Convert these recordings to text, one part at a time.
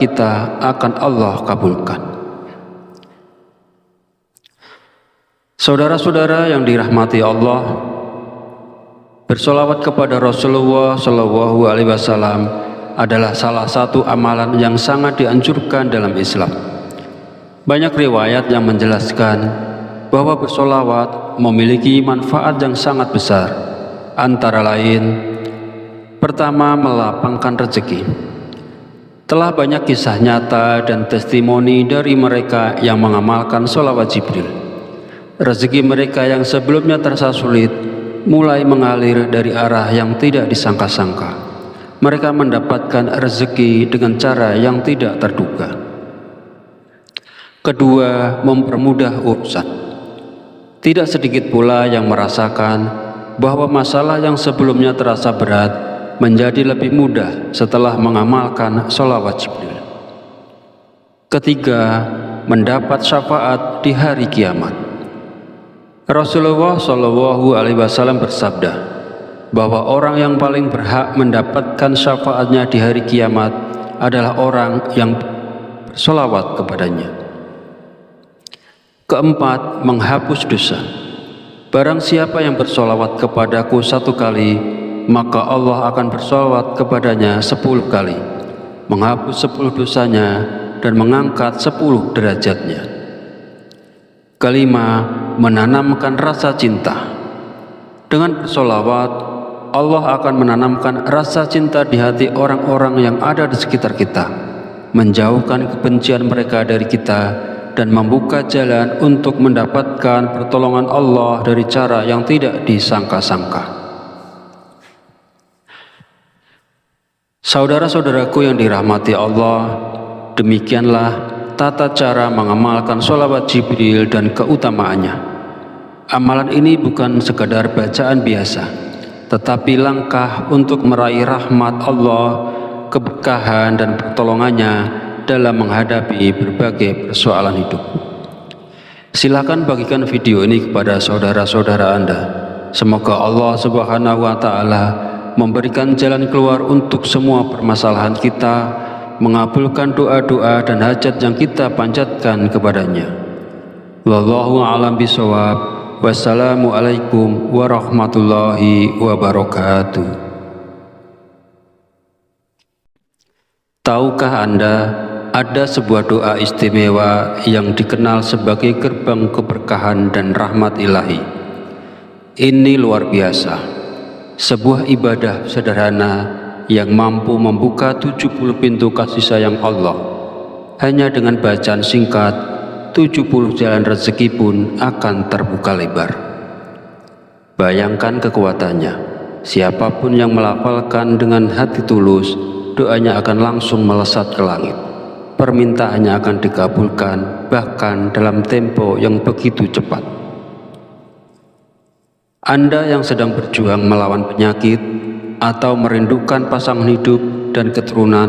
kita akan Allah kabulkan. Saudara-saudara yang dirahmati Allah, bersolawat kepada Rasulullah Shallallahu Alaihi Wasallam adalah salah satu amalan yang sangat dianjurkan dalam Islam. Banyak riwayat yang menjelaskan bahwa bersolawat memiliki manfaat yang sangat besar. Antara lain, pertama, melapangkan rezeki. Telah banyak kisah nyata dan testimoni dari mereka yang mengamalkan sholawat Jibril. Rezeki mereka yang sebelumnya terasa sulit mulai mengalir dari arah yang tidak disangka-sangka. Mereka mendapatkan rezeki dengan cara yang tidak terduga. Kedua, mempermudah urusan. Tidak sedikit pula yang merasakan bahwa masalah yang sebelumnya terasa berat menjadi lebih mudah setelah mengamalkan sholawat Jibril. Ketiga, mendapat syafaat di hari kiamat. Rasulullah Shallallahu Alaihi Wasallam bersabda bahwa orang yang paling berhak mendapatkan syafaatnya di hari kiamat adalah orang yang bersolawat kepadanya. Keempat, menghapus dosa. Barang siapa yang bersolawat kepadaku 1 kali, maka Allah akan bersolawat kepadanya 10 kali, menghapus 10 dosanya dan mengangkat 10 derajatnya. Kelima, menanamkan rasa cinta. Dengan bersolawat, Allah akan menanamkan rasa cinta di hati orang-orang yang ada di sekitar kita, menjauhkan kebencian mereka dari kita, dan membuka jalan untuk mendapatkan pertolongan Allah dari cara yang tidak disangka-sangka. Saudara-saudaraku yang dirahmati Allah, demikianlah tata cara mengamalkan sholawat Jibril dan keutamaannya. Amalan ini bukan sekadar bacaan biasa, tetapi langkah untuk meraih rahmat Allah, keberkahan dan pertolongannya dalam menghadapi berbagai persoalan hidup. Silakan bagikan video ini kepada saudara-saudara Anda. Semoga Allah Subhanahu wa Ta'ala memberikan jalan keluar untuk semua permasalahan kita, mengabulkan doa-doa dan hajat yang kita panjatkan kepadanya. Wallahu a'lam bishawab. Wassalamualaikum warahmatullahi wabarakatuh. Tahukah Anda, ada sebuah doa istimewa yang dikenal sebagai gerbang keberkahan dan rahmat ilahi. Ini luar biasa. Sebuah ibadah sederhana yang mampu membuka 70 pintu kasih sayang Allah. Hanya dengan bacaan singkat, 70 jalan rezeki pun akan terbuka lebar. Bayangkan kekuatannya. Siapapun yang melafalkan dengan hati tulus, doanya akan langsung melesat ke langit. Permintaannya akan dikabulkan, bahkan dalam tempo yang begitu cepat. Anda yang sedang berjuang melawan penyakit atau merindukan pasangan hidup dan keturunan,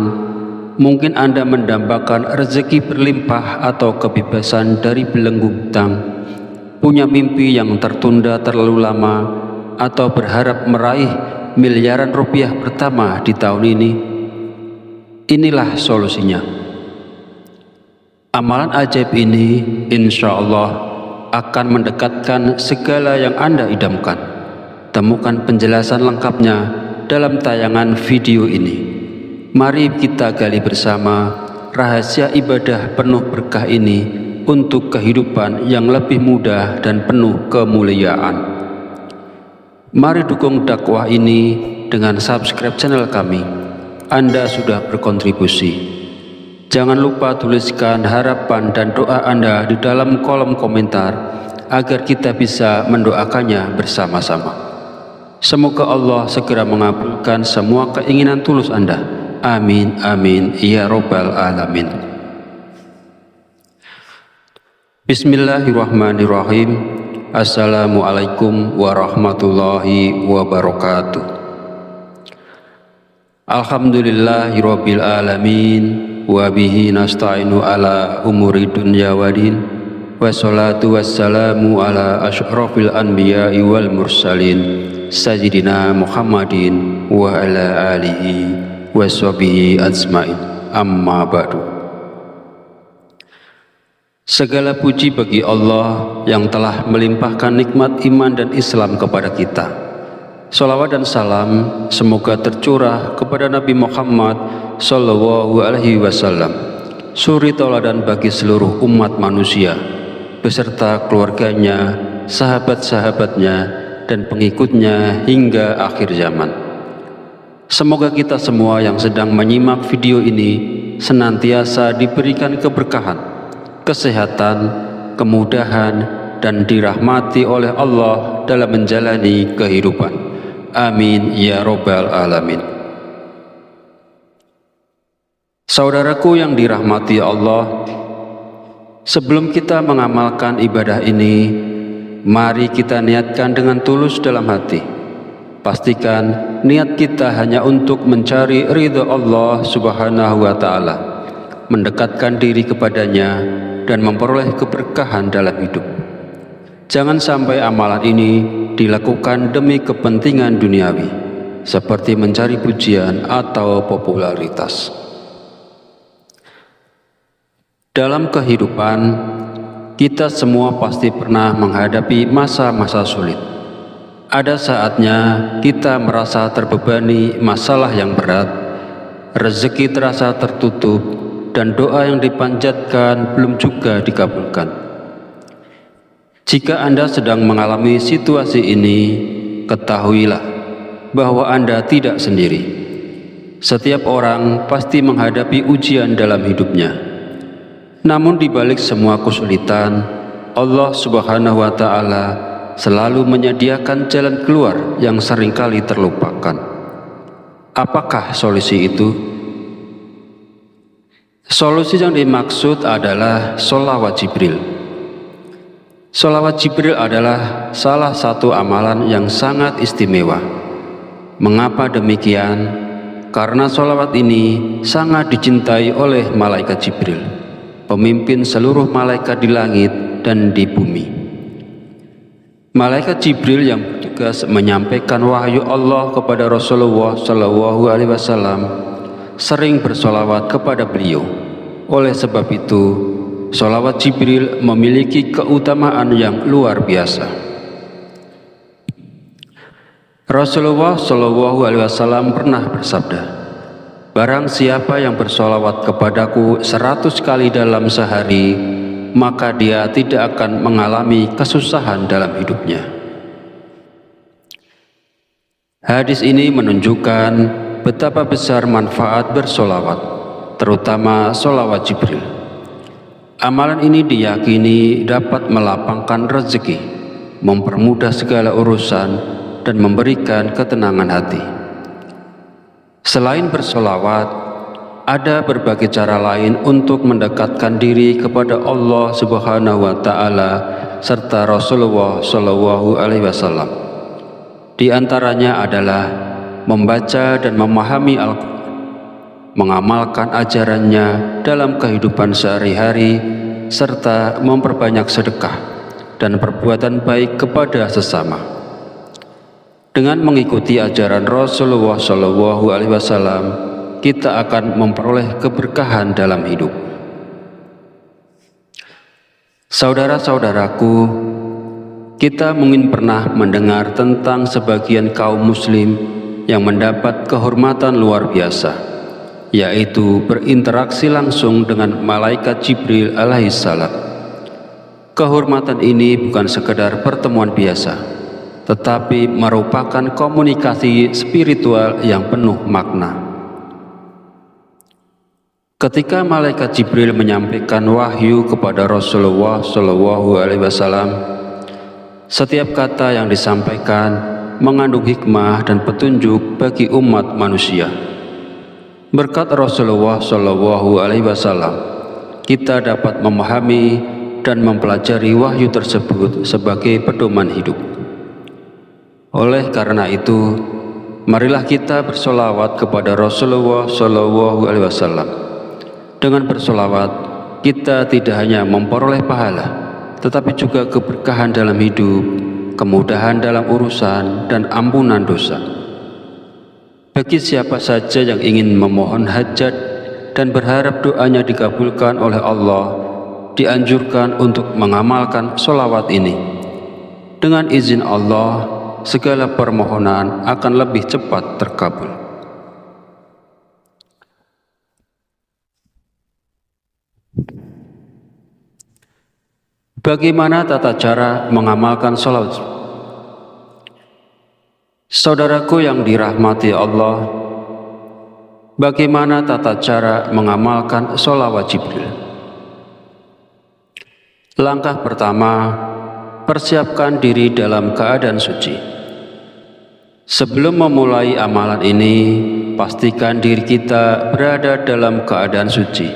mungkin Anda mendambakan rezeki berlimpah atau kebebasan dari belenggu hutang, punya mimpi yang tertunda terlalu lama, atau berharap meraih miliaran rupiah pertama di tahun ini. Inilah solusinya. Amalan ajaib ini insya Allah akan mendekatkan segala yang Anda idamkan. Temukan penjelasan lengkapnya dalam tayangan video ini. Mari kita gali bersama rahasia ibadah penuh berkah ini untuk kehidupan yang lebih mudah dan penuh kemuliaan. Mari dukung dakwah ini dengan subscribe channel kami. Anda sudah berkontribusi. Jangan lupa tuliskan harapan dan doa Anda di dalam kolom komentar agar kita bisa mendoakannya bersama-sama. Semoga Allah segera mengabulkan semua keinginan tulus Anda. Amin, amin, ya Rabbal Alamin. Bismillahirrahmanirrahim. Assalamualaikum warahmatullahi wabarakatuh. Alhamdulillahirabbil alamin. Wa bihi nasta'inu ala umuri dunya wadin. Wassalatu wassalamu ala asyrafil anbiya'i wal mursalin Sayyidina Muhammadin wa ala alihi wa sahbihi ajma'in. amma ba'du. Segala puji bagi Allah yang telah melimpahkan nikmat iman dan Islam kepada kita. Salawat dan salam semoga tercurah kepada Nabi Muhammad sallallahu alaihi wasallam, suri tauladan bagi seluruh umat manusia beserta keluarganya, sahabat-sahabatnya dan pengikutnya hingga akhir zaman. Semoga kita semua yang sedang menyimak video ini senantiasa diberikan keberkahan, kesehatan, kemudahan, dan dirahmati oleh Allah dalam menjalani kehidupan. Amin ya Rabbal Alamin. Saudaraku yang dirahmati Allah, sebelum kita mengamalkan ibadah ini, mari kita niatkan dengan tulus dalam hati. Pastikan niat kita hanya untuk mencari ridha Allah Subhanahu wa Ta'ala, mendekatkan diri kepadanya, dan memperoleh keberkahan dalam hidup. Jangan sampai amalan ini dilakukan demi kepentingan duniawi, seperti mencari pujian atau popularitas. Dalam kehidupan, kita semua pasti pernah menghadapi masa-masa sulit. Ada saatnya kita merasa terbebani masalah yang berat, rezeki terasa tertutup, dan doa yang dipanjatkan belum juga dikabulkan. Jika Anda sedang mengalami situasi ini, ketahuilah bahwa Anda tidak sendiri. Setiap orang pasti menghadapi ujian dalam hidupnya. Namun di balik semua kesulitan, Allah Subhanahu wa Ta'ala selalu menyediakan jalan keluar yang seringkali terlupakan. Apakah solusi itu? Solusi yang dimaksud adalah sholawat Jibril. Sholawat Jibril adalah salah satu amalan yang sangat istimewa. Mengapa demikian? Karena sholawat ini sangat dicintai oleh malaikat Jibril, pemimpin seluruh malaikat di langit dan di bumi. Malaikat Jibril yang bertugas menyampaikan wahyu Allah kepada Rasulullah sallallahu alaihi wasallam sering bersolawat kepada beliau. Oleh sebab itu, solawat Jibril memiliki keutamaan yang luar biasa. Rasulullah sallallahu alaihi wasallam pernah bersabda, "Barang siapa yang bersolawat kepadaku 100 kali dalam sehari, maka dia tidak akan mengalami kesusahan dalam hidupnya." Hadis ini menunjukkan betapa besar manfaat bersolawat, terutama solawat Jibril. Amalan ini diyakini dapat melapangkan rezeki, mempermudah segala urusan, dan memberikan ketenangan hati. Selain bersolawat, ada berbagai cara lain untuk mendekatkan diri kepada Allah Subhanahu wa Ta'ala serta Rasulullah Shallallahu Alaihi Wasallam. Di antaranya adalah membaca dan memahami Al-Quran, mengamalkan ajarannya dalam kehidupan sehari-hari, serta memperbanyak sedekah dan perbuatan baik kepada sesama. Dengan mengikuti ajaran Rasulullah Shallallahu Alaihi Wasallam, kita akan memperoleh keberkahan dalam hidup. Saudara-saudaraku, kita mungkin pernah mendengar tentang sebagian kaum muslim yang mendapat kehormatan luar biasa, yaitu berinteraksi langsung dengan malaikat Jibril alaihissalam. Kehormatan ini bukan sekedar pertemuan biasa, tetapi merupakan komunikasi spiritual yang penuh makna. Ketika malaikat Jibril menyampaikan wahyu kepada Rasulullah Shallallahu Alaihi Wasallam, setiap kata yang disampaikan mengandung hikmah dan petunjuk bagi umat manusia. Berkat Rasulullah Shallallahu Alaihi Wasallam, kita dapat memahami dan mempelajari wahyu tersebut sebagai pedoman hidup. Oleh karena itu, marilah kita bersolawat kepada Rasulullah Shallallahu Alaihi Wasallam. Dengan bersolawat, kita tidak hanya memperoleh pahala, tetapi juga keberkahan dalam hidup, kemudahan dalam urusan, dan ampunan dosa. Bagi siapa saja yang ingin memohon hajat dan berharap doanya dikabulkan oleh Allah, dianjurkan untuk mengamalkan sholawat ini. Dengan izin Allah, segala permohonan akan lebih cepat terkabul. Bagaimana tata cara mengamalkan sholawat? Saudaraku yang dirahmati Allah, bagaimana tata cara mengamalkan sholawat Jibril? Langkah pertama, persiapkan diri dalam keadaan suci. Sebelum memulai amalan ini, pastikan diri kita berada dalam keadaan suci.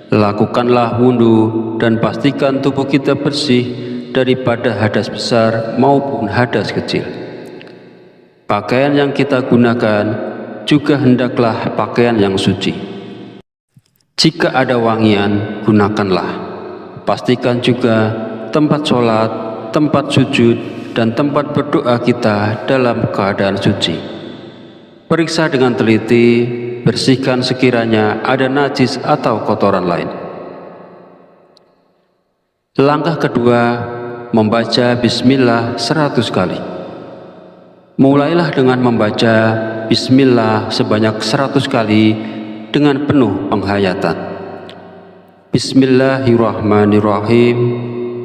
Lakukanlah wudhu dan pastikan tubuh kita bersih daripada hadas besar maupun hadas kecil. Pakaian yang kita gunakan juga hendaklah pakaian yang suci. Jika ada wangian, gunakanlah. Pastikan juga tempat sholat, tempat sujud, dan tempat berdoa kita dalam keadaan suci. Periksa dengan teliti, bersihkan sekiranya ada najis atau kotoran lain. Langkah kedua, membaca Bismillah 100 kali. Mulailah dengan membaca Bismillah sebanyak 100 kali dengan penuh penghayatan. Bismillahirrahmanirrahim,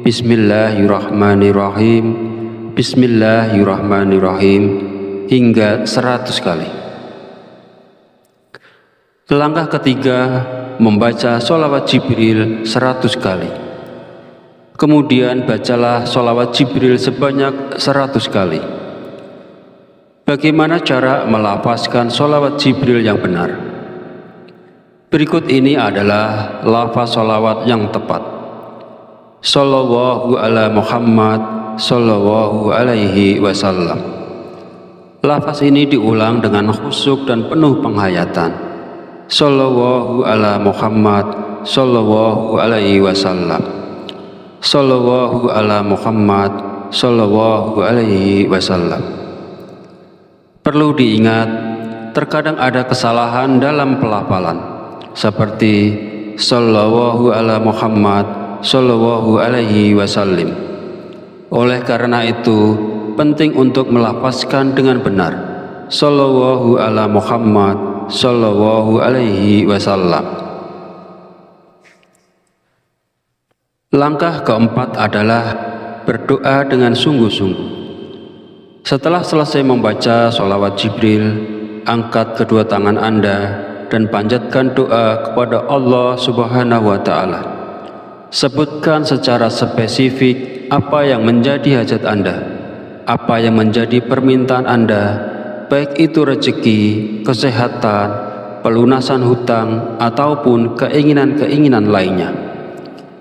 Bismillahirrahmanirrahim, Bismillahirrahmanirrahim hingga 100 kali. Langkah ketiga, membaca sholawat Jibril 100 kali. Kemudian bacalah sholawat Jibril sebanyak 100 kali. Bagaimana cara melafazkan sholawat Jibril yang benar? Berikut ini adalah lafaz sholawat yang tepat. Sallallahu ala Muhammad sallallahu alaihi wasallam. Lafaz ini diulang dengan khusyuk dan penuh penghayatan. Sallallahu ala Muhammad sallallahu alaihi wasallam. Sallallahu ala Muhammad sallallahu alaihi wasallam. Perlu diingat, terkadang ada kesalahan dalam pelafalan, seperti sallallahu ala Muhammad sallallahu alaihi wasallam. Oleh karena itu, penting untuk melafazkan dengan benar, sallallahu ala Muhammad sallallahu alaihi wasallam. Langkah keempat adalah berdoa dengan sungguh-sungguh. Setelah selesai membaca sholawat Jibril, angkat kedua tangan Anda dan panjatkan doa kepada Allah Subhanahu wa Ta'ala. Sebutkan secara spesifik apa yang menjadi hajat Anda, apa yang menjadi permintaan Anda, baik itu rezeki, kesehatan, pelunasan hutang, ataupun keinginan-keinginan lainnya.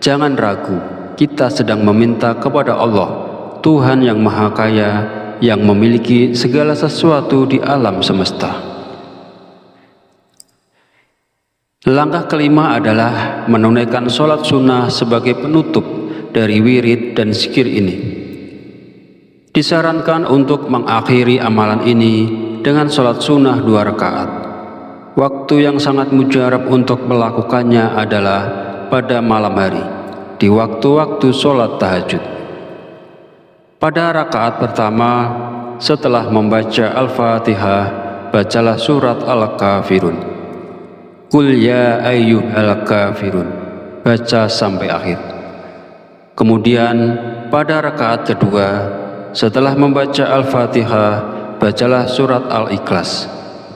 Jangan ragu, kita sedang meminta kepada Allah, Tuhan yang Maha Kaya, yang memiliki segala sesuatu di alam semesta. Langkah kelima adalah menunaikan sholat sunnah sebagai penutup dari wirid dan zikir ini. Disarankan untuk mengakhiri amalan ini dengan sholat sunnah 2 rakaat. Waktu yang sangat mujarab untuk melakukannya adalah pada malam hari, di waktu-waktu sholat tahajud. Pada rakaat pertama, setelah membaca Al-Fatihah, bacalah surat Al-Kafirun. Qul ya ayyuhal kafirun, baca sampai akhir. Kemudian pada rakaat kedua, setelah membaca Al-Fatihah, bacalah surat Al-Ikhlas.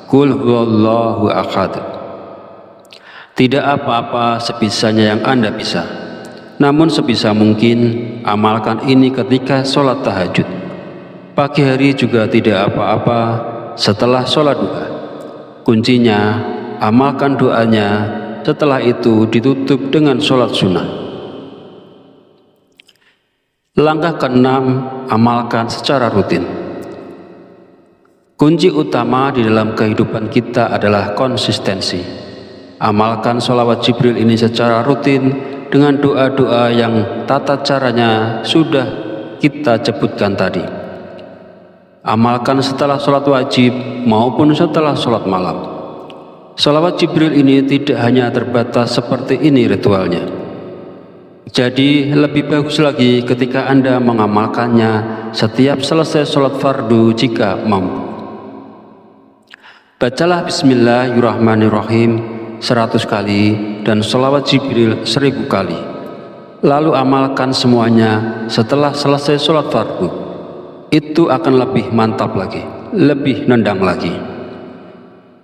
Qul huwallahu ahad. Tidak apa-apa sebisanya yang Anda bisa, namun sebisa mungkin amalkan ini ketika sholat tahajud. Pagi hari juga tidak apa-apa setelah sholat duha. Kuncinya, amalkan doanya, setelah itu ditutup dengan sholat sunnah. Langkah keenam, amalkan secara rutin. Kunci utama di dalam kehidupan kita adalah konsistensi. Amalkan sholawat Jibril ini secara rutin dengan doa-doa yang tata caranya sudah kita sebutkan tadi. Amalkan setelah sholat wajib maupun setelah sholat malam. Sholawat Jibril ini tidak hanya terbatas seperti ini ritualnya. Jadi lebih bagus lagi ketika Anda mengamalkannya setiap selesai sholat fardu jika mampu. Bacalah Bismillahirrahmanirrahim 100 kali dan sholawat Jibril 1000 kali. Lalu amalkan semuanya setelah selesai sholat fardu. Itu akan lebih mantap lagi, lebih nendang lagi.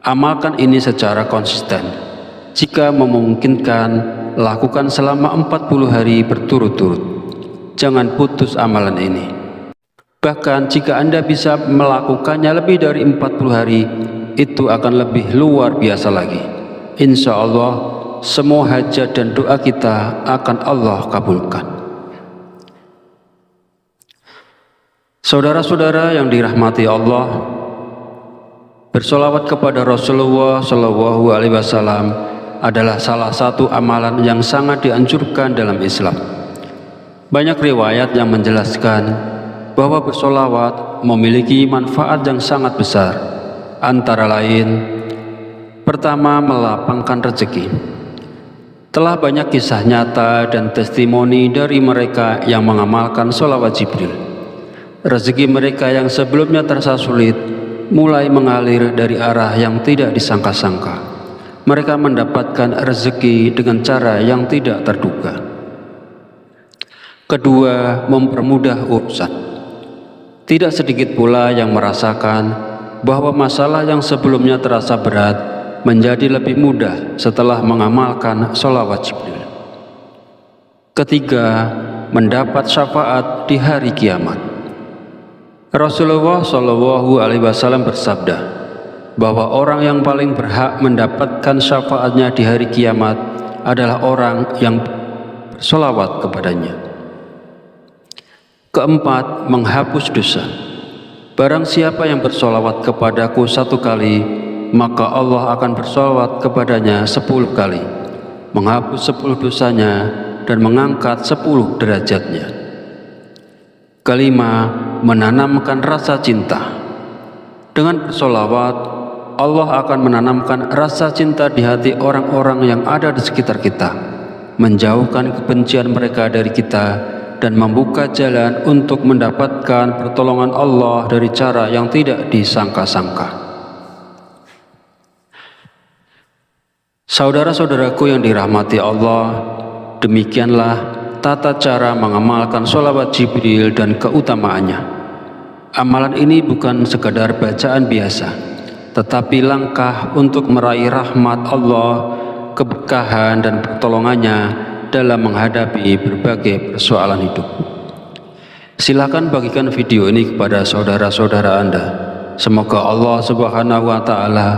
Amalkan ini secara konsisten. Jika memungkinkan, lakukan selama 40 hari berturut-turut. Jangan putus amalan ini. Bahkan jika Anda bisa melakukannya lebih dari 40 hari, itu akan lebih luar biasa lagi. Insya Allah, semua hajat dan doa kita akan Allah kabulkan. Saudara-saudara yang dirahmati Allah, bersolawat kepada Rasulullah Shallallahu Alaihi Wasallam adalah salah satu amalan yang sangat dianjurkan dalam Islam. Banyak riwayat yang menjelaskan bahwa bersolawat memiliki manfaat yang sangat besar. Antara lain, pertama, melapangkan rezeki. Telah banyak kisah nyata dan testimoni dari mereka yang mengamalkan sholawat Jibril. Rezeki mereka yang sebelumnya terasa sulit mulai mengalir dari arah yang tidak disangka-sangka. Mereka mendapatkan rezeki dengan cara yang tidak terduga. Kedua, mempermudah urusan. Tidak sedikit pula yang merasakan bahwa masalah yang sebelumnya terasa berat menjadi lebih mudah setelah mengamalkan sholawat Jibril. Ketiga, mendapat syafaat di hari kiamat. Rasulullah Shallallahu Alaihi Wasallam bersabda bahwa orang yang paling berhak mendapatkan syafaatnya di hari kiamat adalah orang yang bersolawat kepadanya. Keempat, menghapus dosa. Barang siapa yang bersolawat kepadaku 1 kali, maka Allah akan bersolawat kepadanya 10 kali, menghapus 10 dosanya dan mengangkat 10 derajatnya. Kelima, menanamkan rasa cinta. Dengan bersolawat, Allah akan menanamkan rasa cinta di hati orang-orang yang ada di sekitar kita, menjauhkan kebencian mereka dari kita, dan membuka jalan untuk mendapatkan pertolongan Allah dari cara yang tidak disangka-sangka. Saudara-saudaraku yang dirahmati Allah, demikianlah tata cara mengamalkan sholawat Jibril dan keutamaannya. Amalan ini bukan sekadar bacaan biasa, tetapi langkah untuk meraih rahmat Allah, keberkahan dan pertolongannya dalam menghadapi berbagai persoalan hidup. Silakan bagikan video ini kepada saudara-saudara Anda. Semoga Allah Subhanahu wa Ta'ala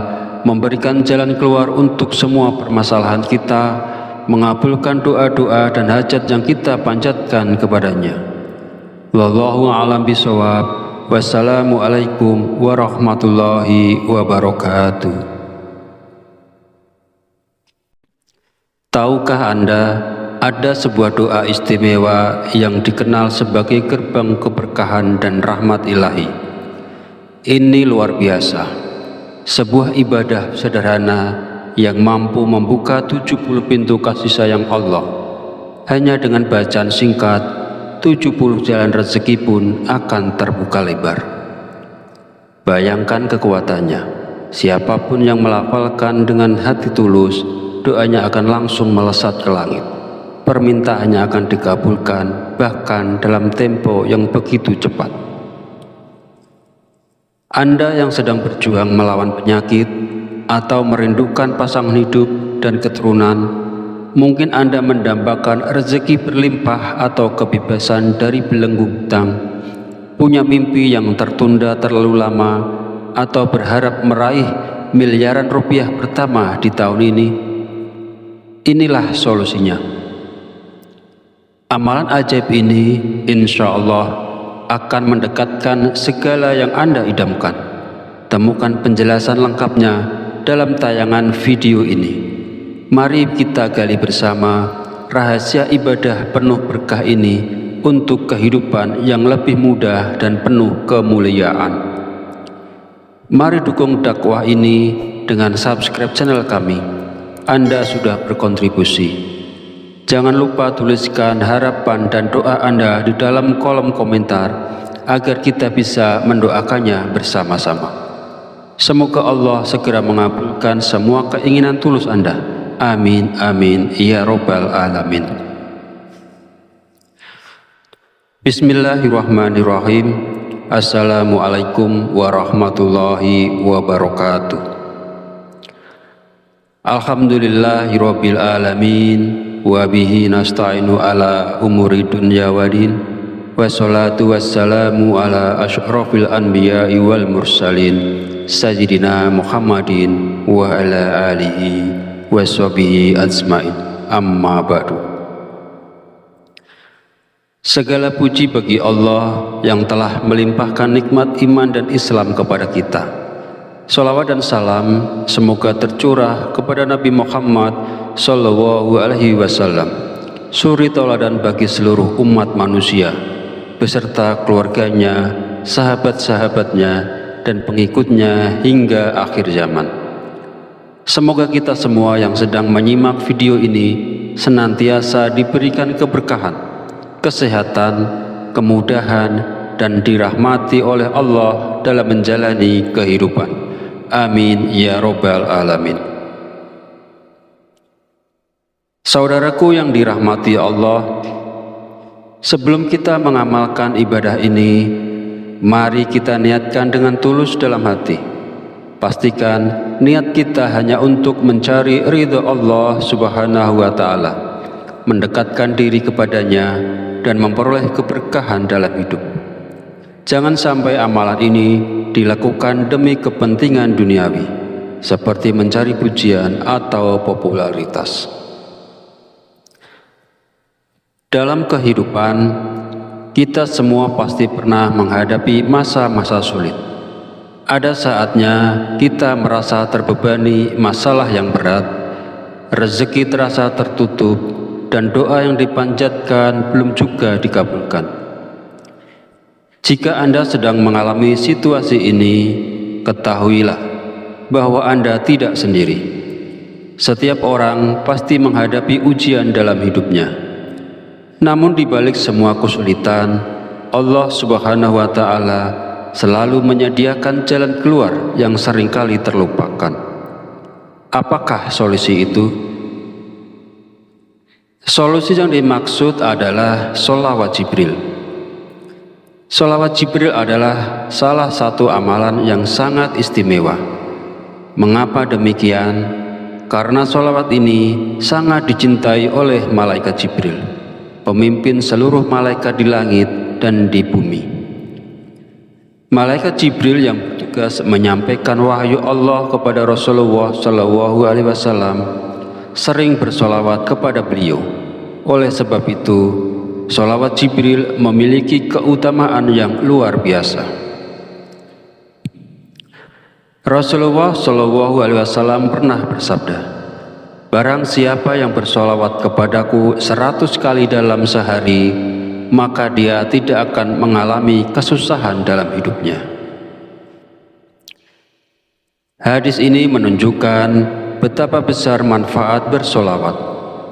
memberikan jalan keluar untuk semua permasalahan kita, mengabulkan doa-doa dan hajat yang kita panjatkan kepadanya. Wallahu a'lam bishawab. Wassalamualaikum warahmatullahi wabarakatuh. Tahukah Anda, ada sebuah doa istimewa yang dikenal sebagai gerbang keberkahan dan rahmat ilahi. Ini luar biasa, sebuah ibadah sederhana yang mampu membuka 70 pintu kasih sayang Allah. Hanya dengan bacaan singkat, 70 jalan rezeki pun akan terbuka lebar. Bayangkan kekuatannya. Siapapun yang melafalkan dengan hati tulus, doanya akan langsung melesat ke langit. Permintaannya akan dikabulkan, bahkan dalam tempo yang begitu cepat. Anda yang sedang berjuang melawan penyakit atau merindukan pasangan hidup dan keturunan, mungkin Anda mendambakan rezeki berlimpah atau kebebasan dari belenggu hutang, punya mimpi yang tertunda terlalu lama, atau berharap meraih miliaran rupiah pertama di tahun ini. Inilah solusinya. Amalan ajaib ini insya Allah akan mendekatkan segala yang Anda idamkan. Temukan penjelasan lengkapnya dalam tayangan video ini. Mari kita gali bersama rahasia ibadah penuh berkah ini untuk kehidupan yang lebih mudah dan penuh kemuliaan. Mari dukung dakwah ini dengan subscribe channel kami. Anda sudah berkontribusi. Jangan lupa tuliskan harapan dan doa Anda di dalam kolom komentar agar kita bisa mendoakannya bersama-sama. Semoga Allah segera mengabulkan semua keinginan tulus Anda. Amin, amin, ya robbal alamin. Bismillahirrahmanirrahim. Assalamualaikum warahmatullahi wabarakatuh. Alhamdulillahirabbil alamin, wa bihi nasta'inu ala umuri dunya waddin, wassalatu wassalamu ala asyrafil anbiya'i wal mursalin sayyidina Muhammadin wa ala alihi washabihi ajmain, amma ba'du. Segala puji bagi Allah yang telah melimpahkan nikmat iman dan Islam kepada kita. Salawat dan salam semoga tercurah kepada Nabi Muhammad Sallallahu Alaihi Wasallam, suri tauladan bagi seluruh umat manusia, beserta keluarganya, sahabat-sahabatnya, dan pengikutnya hingga akhir zaman. Semoga kita semua yang sedang menyimak video ini senantiasa diberikan keberkahan, kesehatan, kemudahan, dan dirahmati oleh Allah dalam menjalani kehidupan. Amin ya robbal alamin. Saudaraku yang dirahmati Allah, sebelum kita mengamalkan ibadah ini, mari kita niatkan dengan tulus dalam hati. Pastikan niat kita hanya untuk mencari ridha Allah Subhanahu wa Ta'ala, mendekatkan diri kepadanya, dan memperoleh keberkahan dalam hidup. Jangan sampai amalan ini dilakukan demi kepentingan duniawi, seperti mencari pujian atau popularitas. Dalam kehidupan, kita semua pasti pernah menghadapi masa-masa sulit. Ada saatnya kita merasa terbebani masalah yang berat, rezeki terasa tertutup, dan doa yang dipanjatkan belum juga dikabulkan. Jika Anda sedang mengalami situasi ini, ketahuilah bahwa Anda tidak sendiri. Setiap orang pasti menghadapi ujian dalam hidupnya. Namun di balik semua kesulitan, Allah Subhanahu wa Ta'ala selalu menyediakan jalan keluar yang seringkali terlupakan. Apakah solusi itu? Solusi yang dimaksud adalah sholawat Jibril. Sholawat Jibril adalah salah satu amalan yang sangat istimewa. Mengapa demikian? Karena sholawat ini sangat dicintai oleh malaikat Jibril, pemimpin seluruh malaikat di langit dan di bumi. Malaikat Jibril yang bertugas menyampaikan wahyu Allah kepada Rasulullah Shallallahu Alaihi Wasallam sering bersholawat kepada beliau. Oleh sebab itu, sholawat Jibril memiliki keutamaan yang luar biasa. Rasulullah Shallallahu Alaihi Wasallam pernah bersabda, "Barang siapa yang bersholawat kepadaku 100 kali dalam sehari, maka dia tidak akan mengalami kesusahan dalam hidupnya." Hadis ini menunjukkan betapa besar manfaat bersholawat,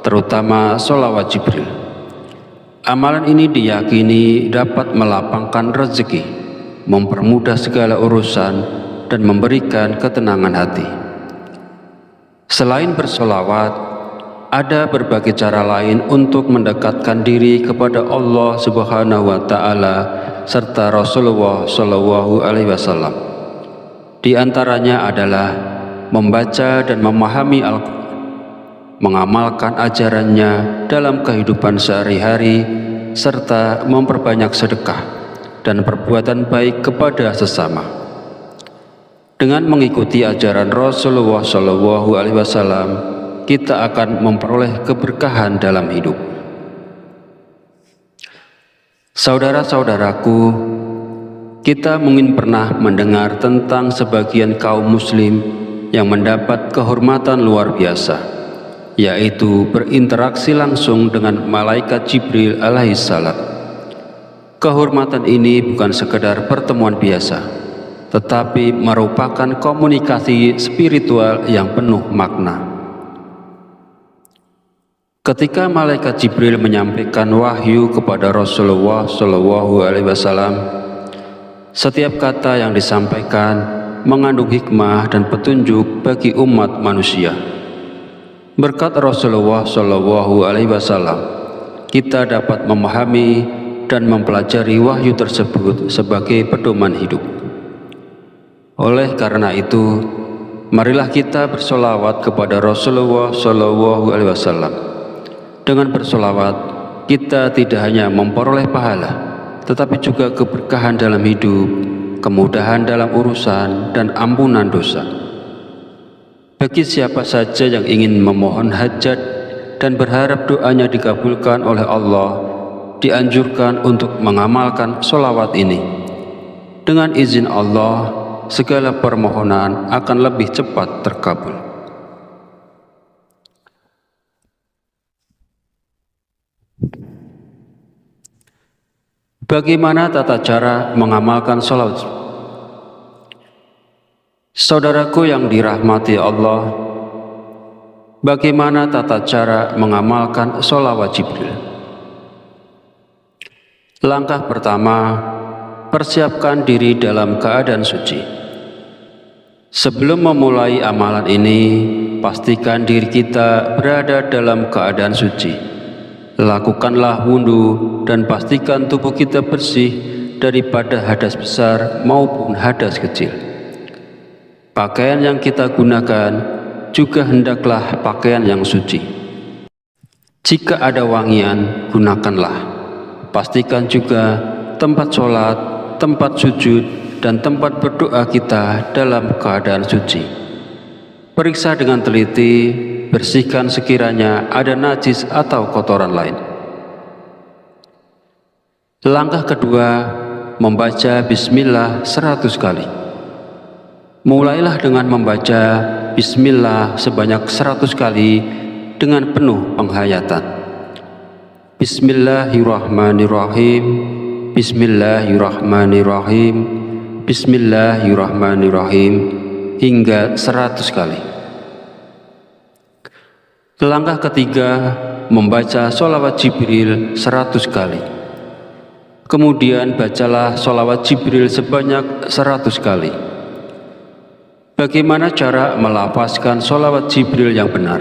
terutama sholawat Jibril. Amalan ini diyakini dapat melapangkan rezeki, mempermudah segala urusan, dan memberikan ketenangan hati. Selain bersolawat, ada berbagai cara lain untuk mendekatkan diri kepada Allah Subhanahu wa Ta'ala serta Rasulullah Shallallahu Alaihi Wasallam. Di antaranya adalah membaca dan memahami Al-Quran, mengamalkan ajarannya dalam kehidupan sehari-hari, serta memperbanyak sedekah dan perbuatan baik kepada sesama. Dengan mengikuti ajaran Rasulullah Shallallahu Alaihi Wasallam, kita akan memperoleh keberkahan dalam hidup. Saudara-saudaraku, kita mungkin pernah mendengar tentang sebagian kaum muslim yang mendapat kehormatan luar biasa, yaitu berinteraksi langsung dengan malaikat Jibril alaihissalam. Kehormatan ini bukan sekedar pertemuan biasa, tetapi merupakan komunikasi spiritual yang penuh makna. Ketika malaikat Jibril menyampaikan wahyu kepada Rasulullah SAW, setiap kata yang disampaikan mengandung hikmah dan petunjuk bagi umat manusia. Berkat Rasulullah SAW, kita dapat memahami dan mempelajari wahyu tersebut sebagai pedoman hidup. Oleh karena itu, marilah kita bersolawat kepada Rasulullah SAW. Dengan bersolawat, kita tidak hanya memperoleh pahala, tetapi juga keberkahan dalam hidup, kemudahan dalam urusan, dan ampunan dosa. Bagi siapa saja yang ingin memohon hajat dan berharap doanya dikabulkan oleh Allah, dianjurkan untuk mengamalkan sholawat ini. Dengan izin Allah, segala permohonan akan lebih cepat terkabul. Bagaimana tata cara mengamalkan sholawat? Saudaraku yang dirahmati Allah, bagaimana tata cara mengamalkan sholawat Jibril? Langkah pertama, persiapkan diri dalam keadaan suci. Sebelum memulai amalan ini, pastikan diri kita berada dalam keadaan suci. Lakukanlah wudhu dan pastikan tubuh kita bersih daripada hadas besar maupun hadas kecil. Pakaian yang kita gunakan juga hendaklah pakaian yang suci. Jika ada wangian, gunakanlah. Pastikan juga tempat sholat, tempat sujud, dan tempat berdoa kita dalam keadaan suci. Periksa dengan teliti, bersihkan sekiranya ada najis atau kotoran lain. Langkah kedua, membaca Bismillah 100 kali. Mulailah dengan membaca Bismillah sebanyak 100 kali dengan penuh penghayatan. Bismillahirrahmanirrahim, Bismillahirrahmanirrahim, Bismillahirrahmanirrahim hingga 100 kali. Langkah ketiga, membaca sholawat Jibril 100 kali. Kemudian bacalah sholawat Jibril sebanyak 100 kali. Bagaimana cara melafazkan sholawat Jibril yang benar?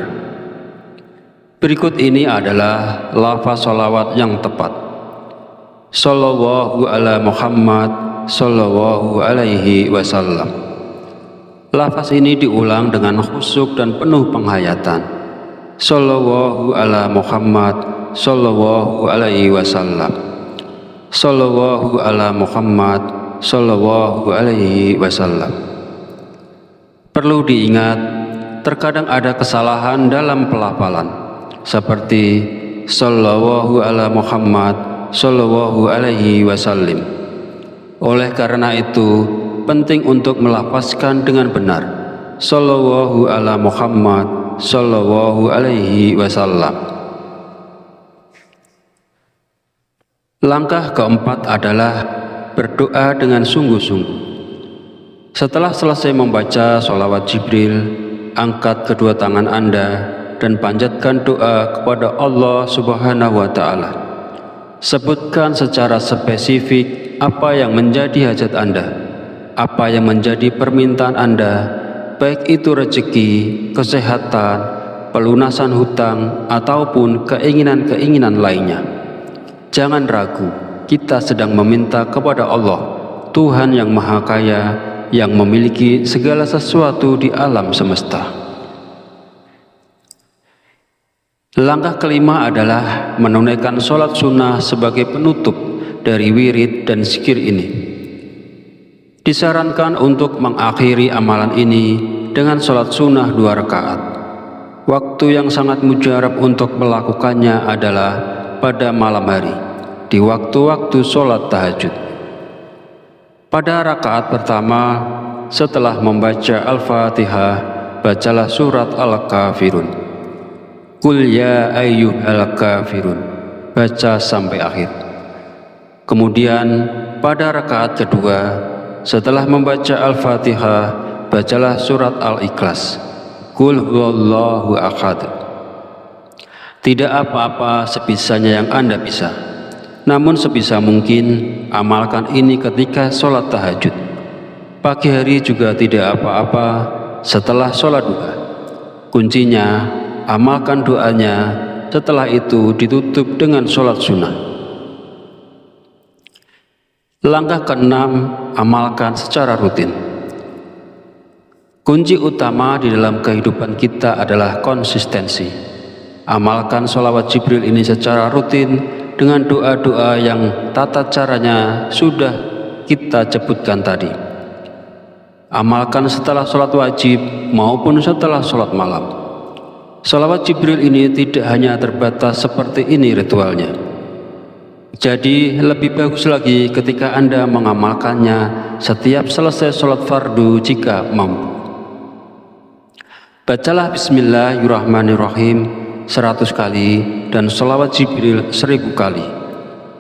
Berikut ini adalah lafaz sholawat yang tepat. Sallallahu ala Muhammad sallallahu alaihi wasallam. Lafaz ini diulang dengan khusyuk dan penuh penghayatan. Sallallahu ala Muhammad sallallahu alaihi wasallam. Sallallahu ala Muhammad sallallahu alaihi wasallam. Perlu diingat, terkadang ada kesalahan dalam pelafalan, seperti sallallahu ala Muhammad sallallahu alaihi wasallam. Oleh karena itu, penting untuk melafazkan dengan benar, sallallahu ala Muhammad sallallahu alaihi wasallam. Langkah keempat adalah berdoa dengan sungguh-sungguh. Setelah selesai membaca sholawat Jibril, angkat kedua tangan Anda dan panjatkan doa kepada Allah Subhanahu wa Ta'ala. Sebutkan secara spesifik apa yang menjadi hajat Anda, apa yang menjadi permintaan Anda, baik itu rezeki, kesehatan, pelunasan hutang, ataupun keinginan-keinginan lainnya. Jangan ragu, kita sedang meminta kepada Allah, Tuhan yang Maha Kaya, yang memiliki segala sesuatu di alam semesta. Langkah kelima adalah menunaikan sholat sunnah sebagai penutup dari wirid dan zikir ini. Disarankan untuk mengakhiri amalan ini dengan sholat sunnah 2 rakaat. Waktu yang sangat mujarab untuk melakukannya adalah pada malam hari, di waktu-waktu sholat tahajud. Pada rakaat pertama, setelah membaca Al-Fatihah, bacalah surat Al-Kafirun. Qul ya ayyuhal kafirun, baca sampai akhir. Kemudian pada rakaat kedua, setelah membaca Al-Fatihah, bacalah surat Al-Ikhlas. Qul huwallahu ahad. Tidak apa-apa sebisanya yang Anda bisa, namun sebisa mungkin amalkan ini ketika sholat tahajud. Pagi hari juga tidak apa-apa setelah sholat duha. Kuncinya, amalkan doanya, setelah itu ditutup dengan sholat sunnah. Langkah keenam, amalkan secara rutin. Kunci utama di dalam kehidupan kita adalah konsistensi. Amalkan sholawat Jibril ini secara rutin dengan doa-doa yang tata caranya sudah kita sebutkan tadi. Amalkan setelah sholat wajib maupun setelah sholat malam. Sholawat Jibril ini tidak hanya terbatas seperti ini ritualnya. Jadi lebih bagus lagi ketika Anda mengamalkannya setiap selesai sholat fardu jika mampu. Bacalah Bismillahirrahmanirrahim 100 kali dan sholawat Jibril 1000 kali.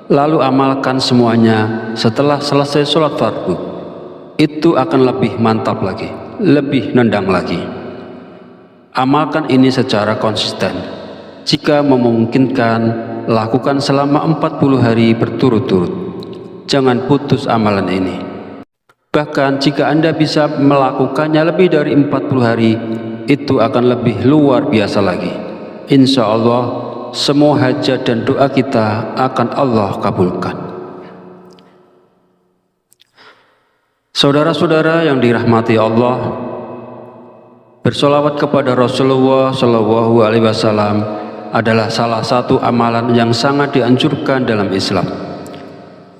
Lalu amalkan semuanya setelah selesai sholat fardu. Itu akan lebih mantap lagi, lebih nendang lagi. Amalkan ini secara konsisten. Jika memungkinkan, lakukan selama 40 hari berturut-turut. Jangan putus amalan ini. Bahkan jika Anda bisa melakukannya lebih dari 40 hari, itu akan lebih luar biasa lagi. Insya Allah, semua hajat dan doa kita akan Allah kabulkan. Saudara-saudara yang dirahmati Allah, bersolawat kepada Rasulullah Shallallahu Alaihi Wasallam adalah salah satu amalan yang sangat dianjurkan dalam Islam.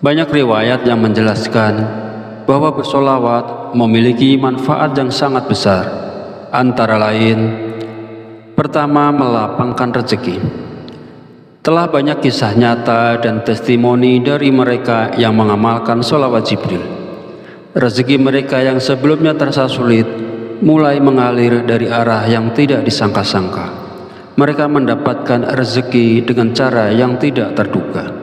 Banyak riwayat yang menjelaskan bahwa bersolawat memiliki manfaat yang sangat besar. Antara lain, pertama, melapangkan rezeki. Telah banyak kisah nyata dan testimoni dari mereka yang mengamalkan sholawat Jibril. Rezeki mereka yang sebelumnya terasa sulit mulai mengalir dari arah yang tidak disangka-sangka. Mereka mendapatkan rezeki dengan cara yang tidak terduga.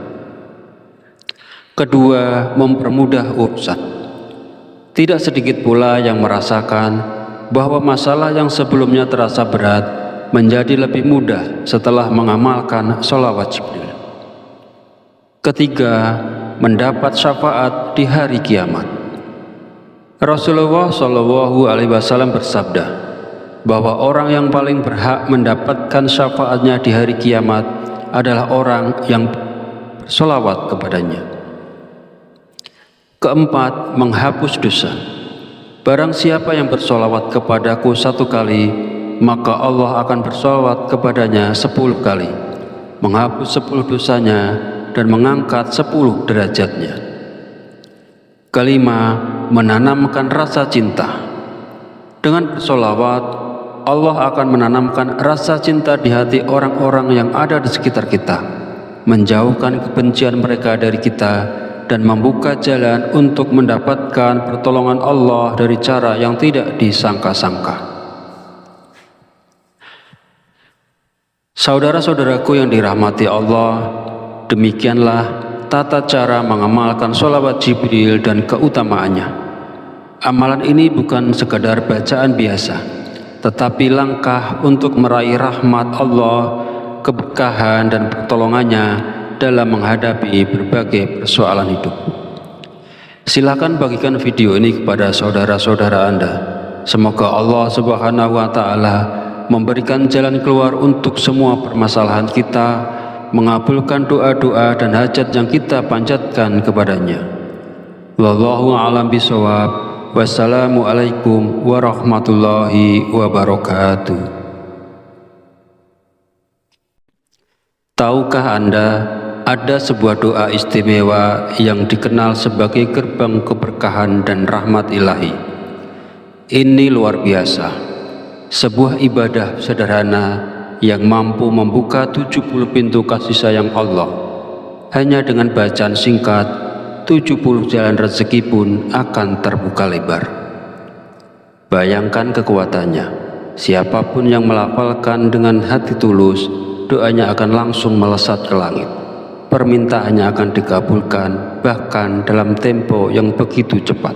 Kedua, mempermudah urusan. Tidak sedikit pula yang merasakan bahwa masalah yang sebelumnya terasa berat menjadi lebih mudah setelah mengamalkan sholawat Jibril. Ketiga, mendapat syafaat di hari kiamat. Rasulullah Shallallahu Alaihi Wasallam bersabda bahwa orang yang paling berhak mendapatkan syafaatnya di hari kiamat adalah orang yang bersolawat kepadanya. Keempat, menghapus dosa. Barang siapa yang bersolawat kepadaku 1 kali, maka Allah akan bersolawat kepadanya 10 kali, menghapus 10 dosanya dan mengangkat 10 derajatnya. Kelima, menanamkan rasa cinta. Dengan bersolawat, Allah akan menanamkan rasa cinta di hati orang-orang yang ada di sekitar kita, menjauhkan kebencian mereka dari kita, dan membuka jalan untuk mendapatkan pertolongan Allah dari cara yang tidak disangka-sangka. Saudara-saudaraku yang dirahmati Allah, demikianlah tata cara mengamalkan sholawat Jibril dan keutamaannya. Amalan ini bukan sekadar bacaan biasa, tetapi langkah untuk meraih rahmat Allah, keberkahan dan pertolongannya dalam menghadapi berbagai persoalan hidup. Silakan bagikan video ini kepada saudara-saudara Anda. Semoga Allah Subhanahu wa Ta'ala memberikan jalan keluar untuk semua permasalahan kita, mengabulkan doa-doa dan hajat yang kita panjatkan kepadanya. Wallahu a'lam bishawab. Wassalamualaikum warahmatullahi wabarakatuh. Tahukah Anda ada sebuah doa istimewa yang dikenal sebagai gerbang keberkahan dan rahmat ilahi? Ini luar biasa, sebuah ibadah sederhana yang mampu membuka 70 pintu kasih sayang Allah. Hanya dengan bacaan singkat, 70 jalan rezeki pun akan terbuka lebar. Bayangkan kekuatannya. Siapapun yang melafalkan dengan hati tulus, doanya akan langsung melesat ke langit. Permintaannya akan dikabulkan, bahkan dalam tempo yang begitu cepat.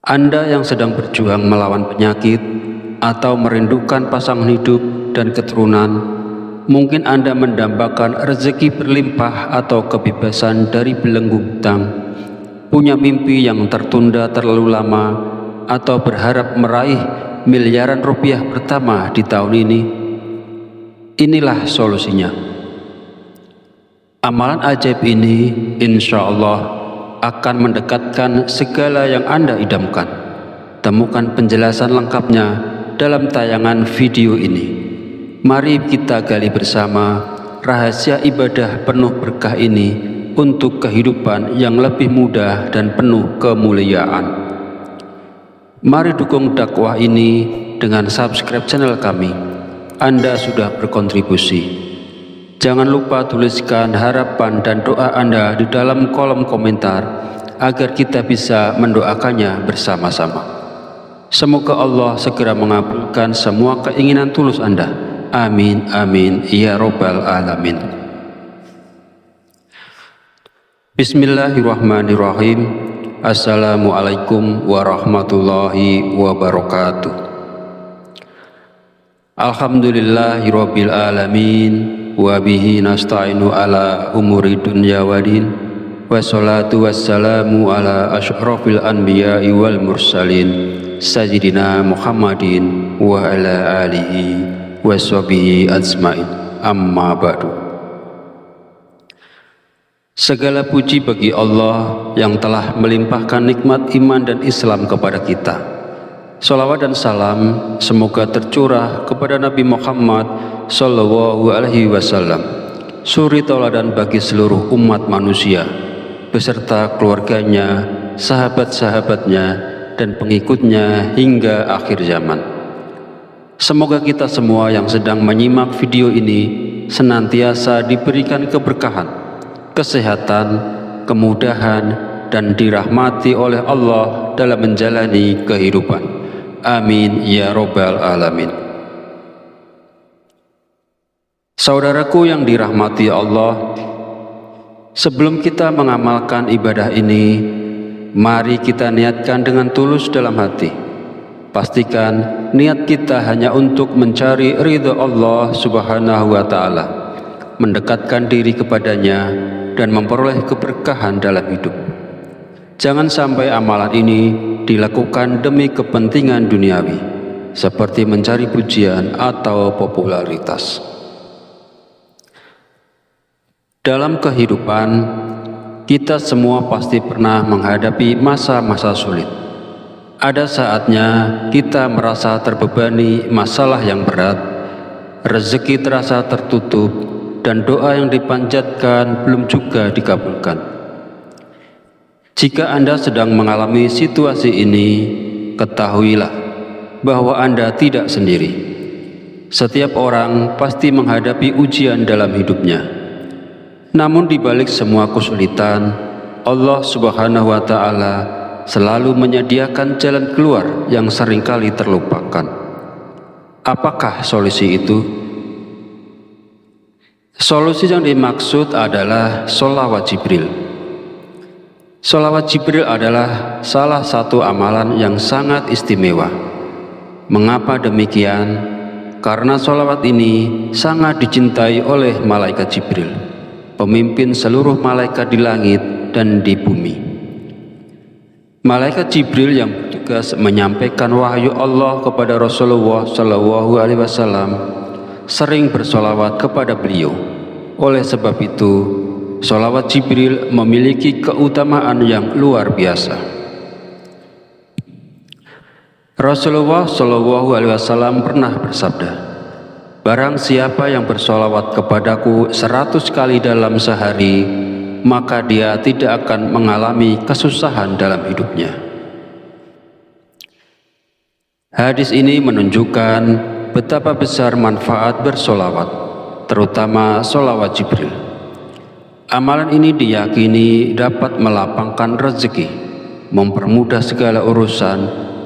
Anda yang sedang berjuang melawan penyakit atau merindukan pasangan hidup dan keturunan, mungkin Anda mendambakan rezeki berlimpah atau kebebasan dari belenggu hutang, punya mimpi yang tertunda terlalu lama, atau berharap meraih miliaran rupiah pertama di tahun ini. Inilah solusinya. Amalan ajaib ini insya Allah akan mendekatkan segala yang Anda idamkan. Temukan penjelasan lengkapnya dalam tayangan video ini. Mari kita gali bersama rahasia ibadah penuh berkah ini untuk kehidupan yang lebih mudah dan penuh kemuliaan. Mari dukung dakwah ini dengan subscribe channel kami. Anda sudah berkontribusi. Jangan lupa tuliskan harapan dan doa Anda di dalam kolom komentar agar kita bisa mendoakannya bersama-sama. Semoga Allah segera mengabulkan semua keinginan tulus Anda. Amin, amin, ya robbal alamin. Bismillahirrahmanirrahim. Assalamualaikum warahmatullahi wabarakatuh. Alhamdulillahirabbil alamin. Wabihi nasta'inu ala umuri dunya wadin. Wassalatu wassalamu ala asyrafil anbiya'i wal mursalin Sayyidina Muhammadin wa ala alihi wa sahbihi ajmain. Amma ba'du. Segala puji bagi Allah yang telah melimpahkan nikmat iman dan Islam kepada kita. Salawat dan salam semoga tercurah kepada Nabi Muhammad Sallallahu Alaihi Wasallam, suri tauladan bagi seluruh umat manusia, beserta keluarganya, sahabat-sahabatnya, dan pengikutnya hingga akhir zaman. Semoga kita semua yang sedang menyimak video ini senantiasa diberikan keberkahan, kesehatan, kemudahan, dan dirahmati oleh Allah dalam menjalani kehidupan. Amin ya robbal alamin. Saudaraku yang dirahmati Allah, sebelum kita mengamalkan ibadah ini, mari kita niatkan dengan tulus dalam hati. Pastikan niat kita hanya untuk mencari ridha Allah Subhanahu wa Ta'ala, mendekatkan diri kepadanya, dan memperoleh keberkahan dalam hidup. Jangan sampai amalan ini dilakukan demi kepentingan duniawi, seperti mencari pujian atau popularitas. Dalam kehidupan, kita semua pasti pernah menghadapi masa-masa sulit. Ada saatnya kita merasa terbebani masalah yang berat, rezeki terasa tertutup, dan doa yang dipanjatkan belum juga dikabulkan. Jika Anda sedang mengalami situasi ini, ketahuilah bahwa Anda tidak sendiri. Setiap orang pasti menghadapi ujian dalam hidupnya. Namun di balik semua kesulitan, Allah Subhanahu wa Ta'ala selalu menyediakan jalan keluar yang seringkali terlupakan. Apakah solusi itu? Solusi yang dimaksud adalah sholawat Jibril. Sholawat Jibril adalah salah satu amalan yang sangat istimewa. Mengapa demikian? Karena sholawat ini sangat dicintai oleh malaikat Jibril, pemimpin seluruh malaikat di langit dan di bumi. Malaikat Jibril yang bertugas menyampaikan wahyu Allah kepada Rasulullah Shallallahu Alaihi Wasallam sering bersholawat kepada beliau. Oleh sebab itu, sholawat Jibril memiliki keutamaan yang luar biasa. Rasulullah Shallallahu Alaihi Wasallam pernah bersabda, "Barang siapa yang bersholawat kepadaku 100 kali dalam sehari, maka dia tidak akan mengalami kesusahan dalam hidupnya." Hadis ini menunjukkan betapa besar manfaat bersholawat, terutama sholawat Jibril. Amalan ini diyakini dapat melapangkan rezeki, mempermudah segala urusan,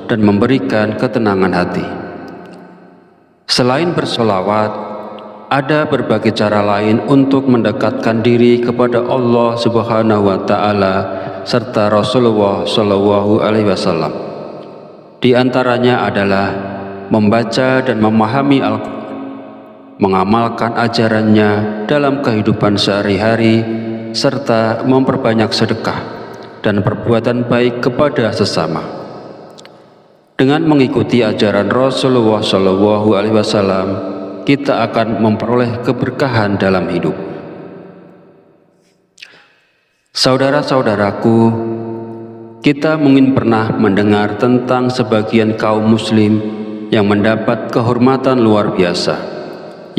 dan memberikan ketenangan hati. Selain bersolawat, ada berbagai cara lain untuk mendekatkan diri kepada Allah Subhanahu wa Ta'ala serta Rasulullah Shallallahu Alaihi Wasallam. Di antaranya adalah membaca dan memahami Al-Quran, mengamalkan ajarannya dalam kehidupan sehari-hari, serta memperbanyak sedekah dan perbuatan baik kepada sesama. Dengan mengikuti ajaran Rasulullah SAW, kita akan memperoleh keberkahan dalam hidup. Saudara-saudaraku, kita mungkin pernah mendengar tentang sebagian kaum muslim yang mendapat kehormatan luar biasa,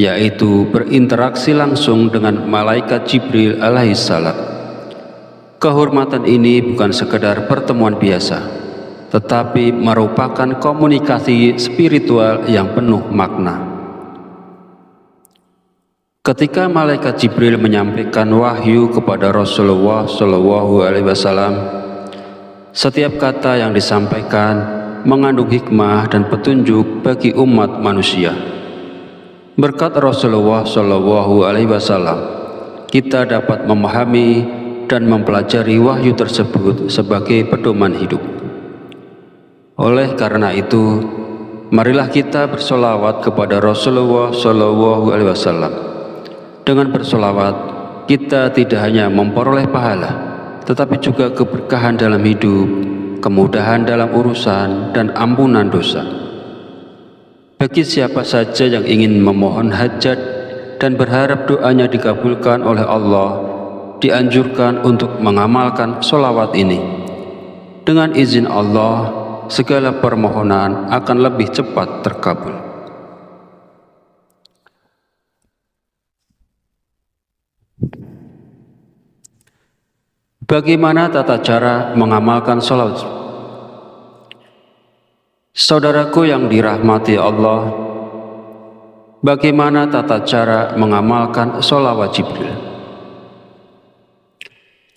yaitu berinteraksi langsung dengan malaikat Jibril alaihissalam. Kehormatan ini bukan sekedar pertemuan biasa, tetapi merupakan komunikasi spiritual yang penuh makna. Ketika malaikat Jibril menyampaikan wahyu kepada Rasulullah SAW, setiap kata yang disampaikan mengandung hikmah dan petunjuk bagi umat manusia. Berkat Rasulullah SAW, kita dapat memahami dan mempelajari wahyu tersebut sebagai pedoman hidup. Oleh karena itu, marilah kita bersolawat kepada Rasulullah SAW. Dengan bersolawat, kita tidak hanya memperoleh pahala, tetapi juga keberkahan dalam hidup, kemudahan dalam urusan, dan ampunan dosa. Bagi siapa saja yang ingin memohon hajat dan berharap doanya dikabulkan oleh Allah, dianjurkan untuk mengamalkan sholawat ini. Dengan izin Allah, segala permohonan akan lebih cepat terkabul. Bagaimana tata cara mengamalkan sholawat? Saudaraku yang dirahmati Allah, bagaimana tata cara mengamalkan sholawat Jibril?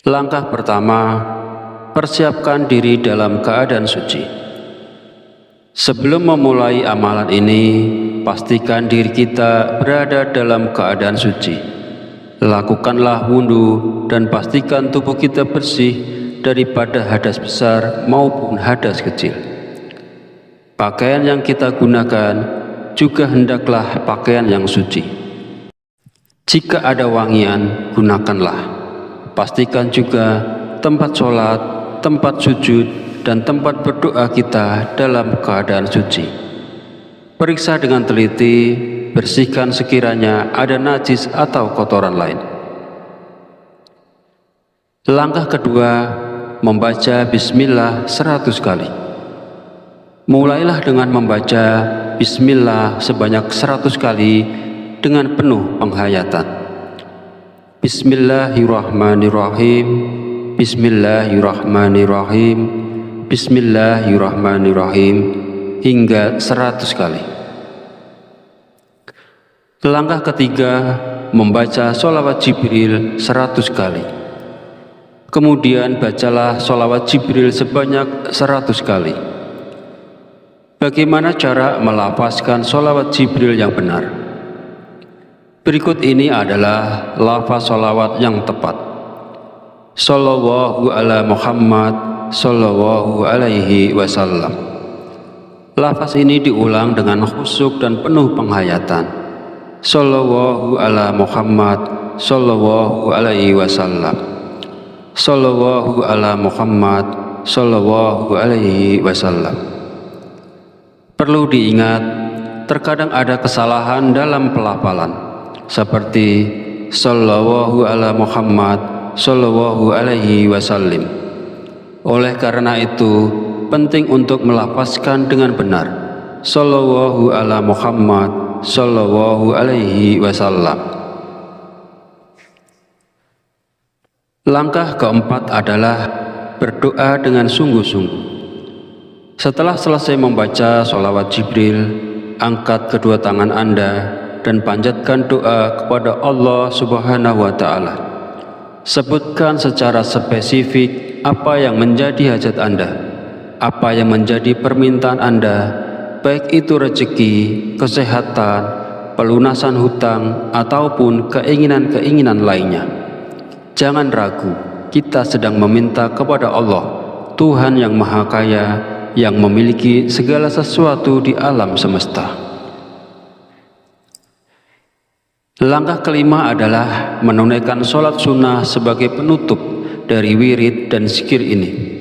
Langkah pertama, persiapkan diri dalam keadaan suci. Sebelum memulai amalan ini, pastikan diri kita berada dalam keadaan suci. Lakukanlah wudhu dan pastikan tubuh kita bersih daripada hadas besar maupun hadas kecil. Pakaian yang kita gunakan juga hendaklah pakaian yang suci. Jika ada wangian, gunakanlah. Pastikan juga tempat sholat, tempat sujud, dan tempat berdoa kita dalam keadaan suci. Periksa dengan teliti, bersihkan sekiranya ada najis atau kotoran lain. Langkah kedua, membaca bismillah 100 kali. Mulailah dengan membaca bismillah sebanyak 100 kali dengan penuh penghayatan. Bismillahirrahmanirrahim, Bismillahirrahmanirrahim, Bismillahirrahmanirrahim hingga 100 kali. Langkah ketiga, membaca sholawat Jibril 100 kali. Kemudian bacalah sholawat Jibril sebanyak 100 kali. Bagaimana cara melafazkan sholawat Jibril yang benar? Berikut ini adalah lafaz sholawat yang tepat. Shallallahu ala Muhammad, Shallallahu alaihi wasallam. Lafaz ini diulang dengan khusyuk dan penuh penghayatan. Shallallahu ala Muhammad, Shallallahu alaihi wasallam. Shallallahu ala Muhammad, Shallallahu alaihi wasallam. Perlu diingat, terkadang ada kesalahan dalam pelafalan, seperti Shallallahu ala Muhammad, Shallallahu alaihi wasallam. Oleh karena itu, penting untuk melafazkan dengan benar. Shallallahu ala Muhammad, Sallallahu alaihi wasallam. Langkah keempat adalah berdoa dengan sungguh-sungguh. Setelah selesai membaca sholawat Jibril, angkat kedua tangan Anda dan panjatkan doa kepada Allah Subhanahu wa Ta'ala. Sebutkan secara spesifik apa yang menjadi hajat Anda, apa yang menjadi permintaan Anda, baik itu rezeki, kesehatan, pelunasan hutang, ataupun keinginan-keinginan lainnya. Jangan ragu, kita sedang meminta kepada Allah, Tuhan yang Maha Kaya, yang memiliki segala sesuatu di alam semesta. Langkah kelima adalah menunaikan sholat sunnah sebagai penutup dari wirid dan zikir ini.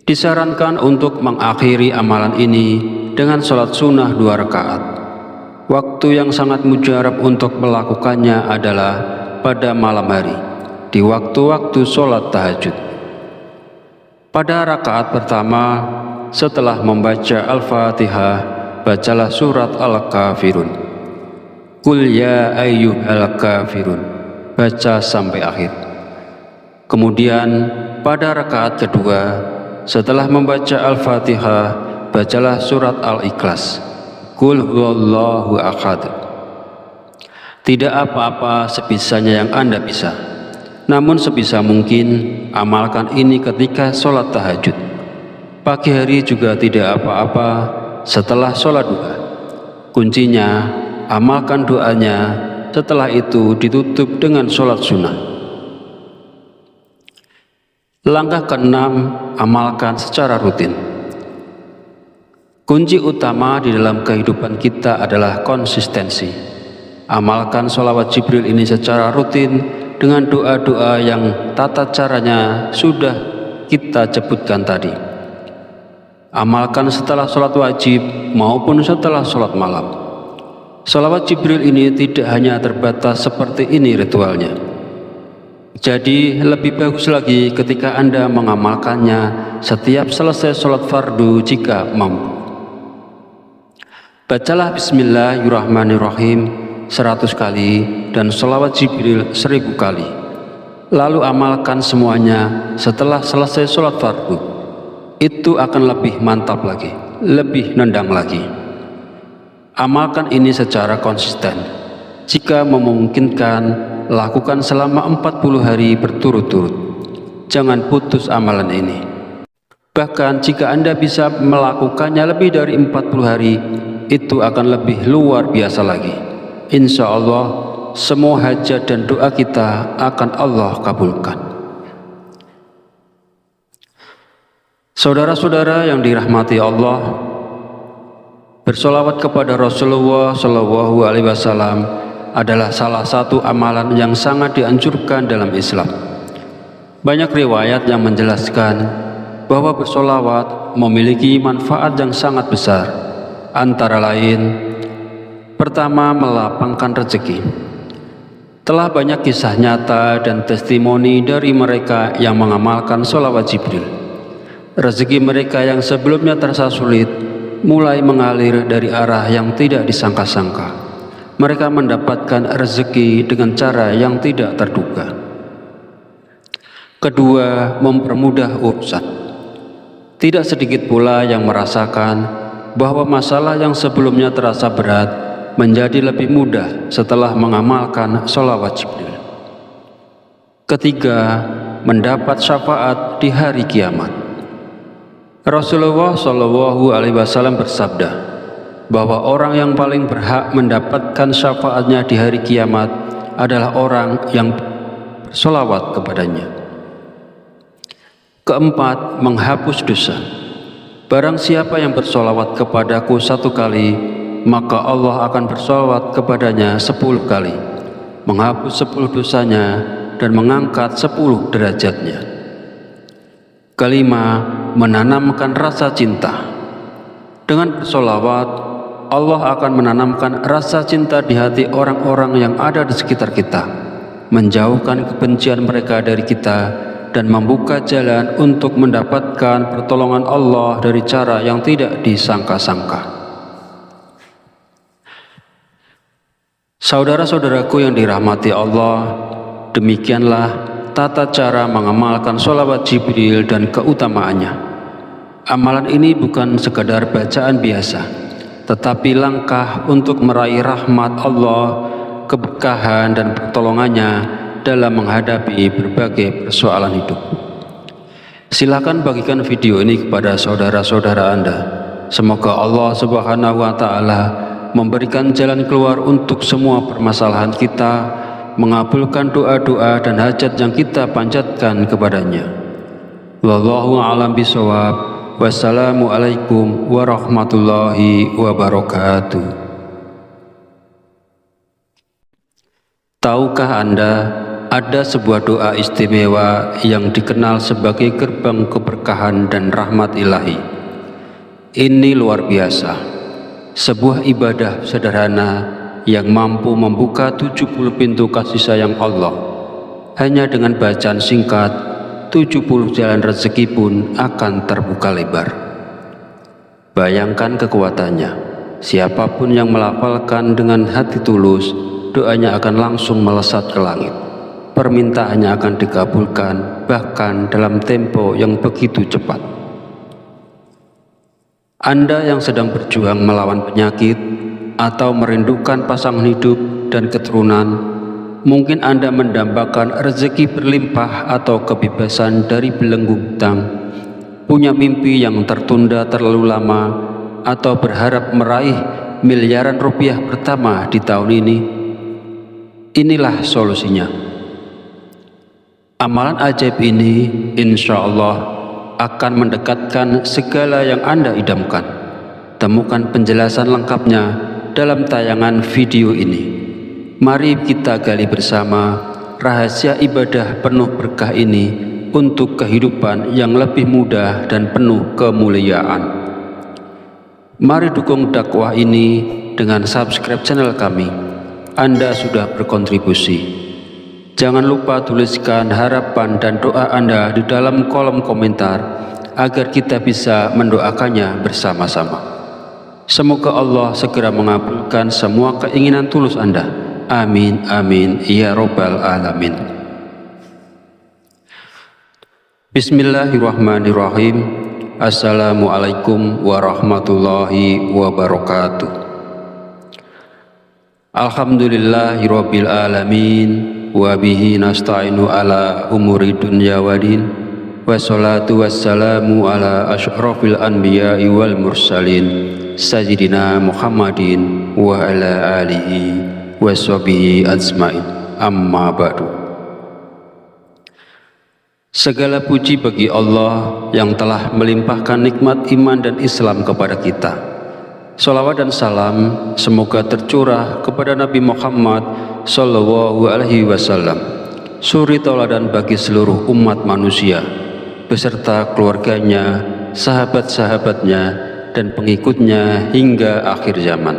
Disarankan untuk mengakhiri amalan ini dengan sholat sunnah 2 rakaat. Waktu yang sangat mujarab untuk melakukannya adalah pada malam hari, di waktu-waktu sholat tahajud. Pada rakaat pertama, setelah membaca Al-Fatihah, bacalah surat Al-Kafirun. Qul ya ayyuhal kafirun, baca sampai akhir. Kemudian pada rakaat kedua, setelah membaca Al-Fatihah, bacalah surat Al-Ikhlas. Qul huwallahu ahad. Tidak apa-apa sebisanya yang Anda bisa, namun sebisa mungkin amalkan ini ketika sholat tahajud. Pagi hari juga tidak apa-apa setelah sholat duha. Kuncinya, amalkan doanya, setelah itu ditutup dengan sholat sunnah. Langkah keenam, amalkan secara rutin. Kunci utama di dalam kehidupan kita adalah konsistensi. Amalkan sholawat Jibril ini secara rutin dengan doa-doa yang tata caranya sudah kita sebutkan tadi. Amalkan setelah sholat wajib maupun setelah sholat malam. Sholawat Jibril ini tidak hanya terbatas seperti ini ritualnya. Jadi lebih bagus lagi ketika Anda mengamalkannya setiap selesai sholat fardu jika mampu. Bacalah Bismillahirrahmanirrahim 100 kali dan sholawat Jibril 1000 kali. Lalu amalkan semuanya setelah selesai sholat fardu. Itu akan lebih mantap lagi, lebih nendang lagi. Amalkan ini secara konsisten. Jika memungkinkan, lakukan selama 40 hari berturut-turut. Jangan putus amalan ini. Bahkan jika Anda bisa melakukannya lebih dari 40 hari, itu akan lebih luar biasa lagi. Insya Allah, semua hajat dan doa kita akan Allah kabulkan. Saudara-saudara yang dirahmati Allah, bersolawat kepada Rasulullah Shallallahu Alaihi Wasallam adalah salah satu amalan yang sangat dianjurkan dalam Islam. Banyak riwayat yang menjelaskan bahwa bersolawat memiliki manfaat yang sangat besar. Antara lain, pertama, melapangkan rezeki. Telah banyak kisah nyata dan testimoni dari mereka yang mengamalkan sholawat Jibril. Rezeki mereka yang sebelumnya terasa sulit mulai mengalir dari arah yang tidak disangka-sangka. Mereka mendapatkan rezeki dengan cara yang tidak terduga. Kedua, mempermudah urusan. Tidak sedikit pula yang merasakan bahwa masalah yang sebelumnya terasa berat menjadi lebih mudah setelah mengamalkan sholawat Jibril. Ketiga, mendapat syafaat di hari kiamat. Rasulullah Shallallahu Alaihi Wasallam bersabda bahwa orang yang paling berhak mendapatkan syafaatnya di hari kiamat adalah orang yang bersolawat kepadanya. Keempat, menghapus dosa. Barang siapa yang bersolawat kepadaku 1 kali, maka Allah akan bersolawat kepadanya 10 kali, menghapus 10 dosanya dan mengangkat 10 derajatnya. Kelima, menanamkan rasa cinta. Dengan bersolawat, Allah akan menanamkan rasa cinta di hati orang-orang yang ada di sekitar kita, menjauhkan kebencian mereka dari kita, dan membuka jalan untuk mendapatkan pertolongan Allah dari cara yang tidak disangka-sangka. Saudara-saudaraku yang dirahmati Allah, demikianlah tata cara mengamalkan sholawat Jibril dan keutamaannya. Amalan ini bukan sekadar bacaan biasa, tetapi langkah untuk meraih rahmat Allah, keberkahan dan pertolongannya dalam menghadapi berbagai persoalan hidup. Silakan bagikan video ini kepada saudara-saudara Anda. Semoga Allah Subhanahu wa Ta'ala memberikan jalan keluar untuk semua permasalahan kita, mengabulkan doa-doa dan hajat yang kita panjatkan kepadanya. Wallahu a'lam bishawab. Wassalamualaikum warahmatullahi wabarakatuh. Tahukah Anda, ada sebuah doa istimewa yang dikenal sebagai gerbang keberkahan dan rahmat ilahi. Ini luar biasa, sebuah ibadah sederhana yang mampu membuka 70 pintu kasih sayang Allah. Hanya dengan bacaan singkat, 70 jalan rezeki pun akan terbuka lebar. Bayangkan kekuatannya. Siapapun yang melafalkan dengan hati tulus, doanya akan langsung melesat ke langit. Permintaannya akan dikabulkan, bahkan dalam tempo yang begitu cepat. Anda yang sedang berjuang melawan penyakit atau merindukan pasangan hidup dan keturunan, mungkin Anda mendambakan rezeki berlimpah atau kebebasan dari belenggu hutang, punya mimpi yang tertunda terlalu lama, atau berharap meraih miliaran rupiah pertama di tahun ini. Inilah solusinya. Amalan ajaib ini insya Allah akan mendekatkan segala yang Anda idamkan. Temukan penjelasan lengkapnya dalam tayangan video ini. Mari kita gali bersama rahasia ibadah penuh berkah ini untuk kehidupan yang lebih mudah dan penuh kemuliaan. Mari dukung dakwah ini dengan subscribe channel kami. Anda sudah berkontribusi. Jangan lupa tuliskan harapan dan doa Anda di dalam kolom komentar agar kita bisa mendoakannya bersama-sama. Semoga Allah segera mengabulkan semua keinginan tulus Anda. Amin, amin, ya robbal alamin. Bismillahirrahmanirrahim. Assalamualaikum warahmatullahi wabarakatuh. Alhamdulillahirabbil alamin, wa bihi nasta'inu ala umuri dunya waddin, wassalatu wassalamu ala asyrafil anbiya'i wal mursalin sayyidina Muhammadin wa ala alihi washabihi ajmain, amma ba'du. Segala puji bagi Allah yang telah melimpahkan nikmat iman dan Islam kepada kita. Salawat dan salam semoga tercurah kepada Nabi Muhammad Sallallahu Alaihi Wasallam, suri tauladan bagi seluruh umat manusia, beserta keluarganya, sahabat-sahabatnya, dan pengikutnya hingga akhir zaman.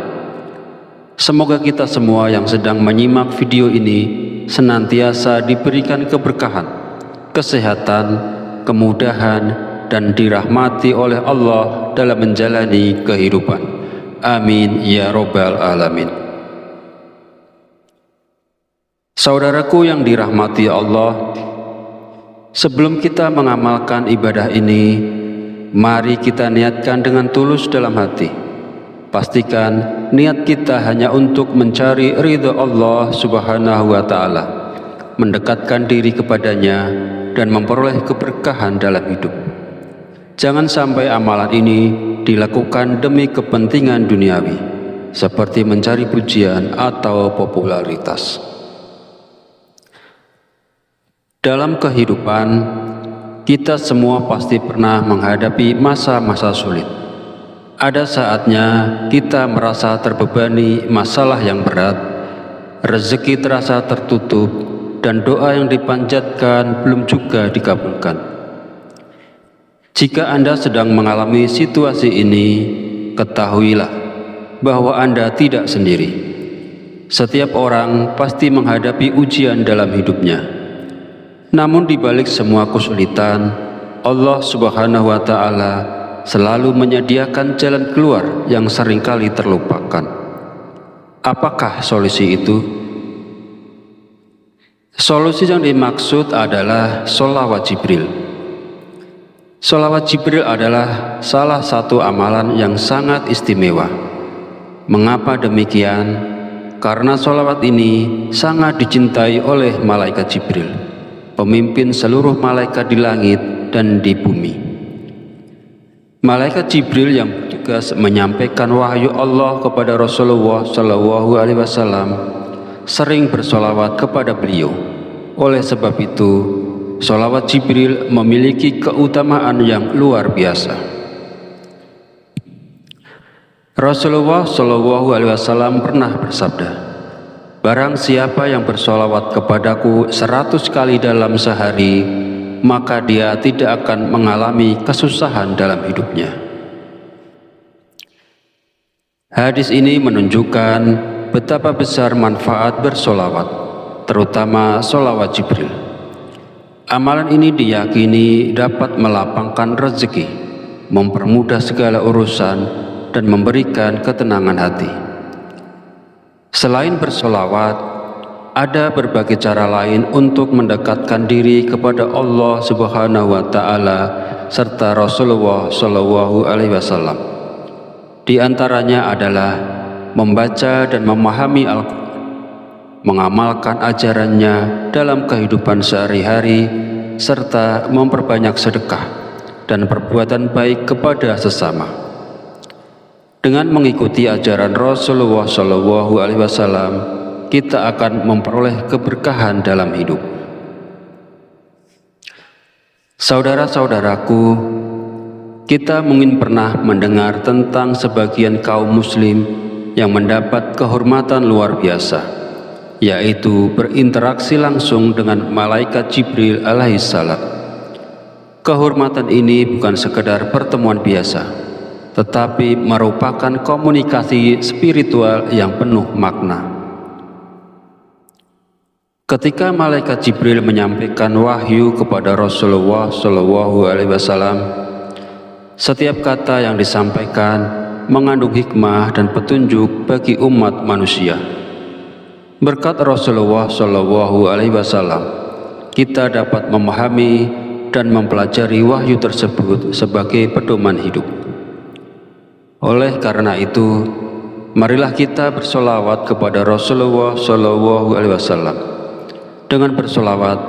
Semoga kita semua yang sedang menyimak video ini senantiasa diberikan keberkahan, kesehatan, kemudahan, dan dirahmati oleh Allah dalam menjalani kehidupan. Amin ya robbal alamin. Saudaraku yang dirahmati Allah, sebelum kita mengamalkan ibadah ini, mari kita niatkan dengan tulus dalam hati. Pastikan niat kita hanya untuk mencari ridha Allah Subhanahu wa ta'ala, mendekatkan diri kepadanya, dan memperoleh keberkahan dalam hidup. Jangan sampai amalan ini dilakukan demi kepentingan duniawi, seperti mencari pujian atau popularitas. Dalam kehidupan, kita semua pasti pernah menghadapi masa-masa sulit. Ada saatnya kita merasa terbebani masalah yang berat, rezeki terasa tertutup, dan doa yang dipanjatkan belum juga dikabulkan. Jika Anda sedang mengalami situasi ini, ketahuilah bahwa Anda tidak sendiri. Setiap orang pasti menghadapi ujian dalam hidupnya. Namun di balik semua kesulitan, Allah Subhanahu wa ta'ala selalu menyediakan jalan keluar yang seringkali terlupakan. Apakah solusi itu? Solusi yang dimaksud adalah sholawat Jibril. Sholawat Jibril adalah salah satu amalan yang sangat istimewa. Mengapa demikian? Karena sholawat ini sangat dicintai oleh malaikat Jibril, pemimpin seluruh malaikat di langit dan di bumi. Malaikat Jibril yang bertugas menyampaikan wahyu Allah kepada Rasulullah Shallallahu Alaihi Wasallam sering bersholawat kepada beliau. Oleh sebab itu, sholawat Jibril memiliki keutamaan yang luar biasa. Rasulullah Shallallahu Alaihi Wasallam pernah bersabda, "Barang siapa yang bersolawat kepadaku 100 kali dalam sehari, maka dia tidak akan mengalami kesusahan dalam hidupnya." Hadis ini menunjukkan betapa besar manfaat bersolawat, terutama solawat Jibril. Amalan ini diyakini dapat melapangkan rezeki, mempermudah segala urusan, dan memberikan ketenangan hati. Selain bersolawat, ada berbagai cara lain untuk mendekatkan diri kepada Allah Subhanahu wa Ta'ala serta Rasulullah Shallallahu Alaihi Wasallam. Di antaranya adalah membaca dan memahami Al-Quran, mengamalkan ajarannya dalam kehidupan sehari-hari, serta memperbanyak sedekah dan perbuatan baik kepada sesama. Dengan mengikuti ajaran Rasulullah Shallallahu Alaihi Wasallam, kita akan memperoleh keberkahan dalam hidup. Saudara-saudaraku, kita mungkin pernah mendengar tentang sebagian kaum muslim yang mendapat kehormatan luar biasa, yaitu berinteraksi langsung dengan malaikat Jibril alaihissalam. Kehormatan ini bukan sekedar pertemuan biasa, tetapi merupakan komunikasi spiritual yang penuh makna. Ketika malaikat Jibril menyampaikan wahyu kepada Rasulullah Shallallahu Alaihi Wasallam, setiap kata yang disampaikan mengandung hikmah dan petunjuk bagi umat manusia. Berkat Rasulullah Shallallahu Alaihi Wasallam, kita dapat memahami dan mempelajari wahyu tersebut sebagai pedoman hidup. Oleh karena itu, marilah kita bersolawat kepada Rasulullah Shallallahu Alaihi Wasallam. Dengan bersolawat,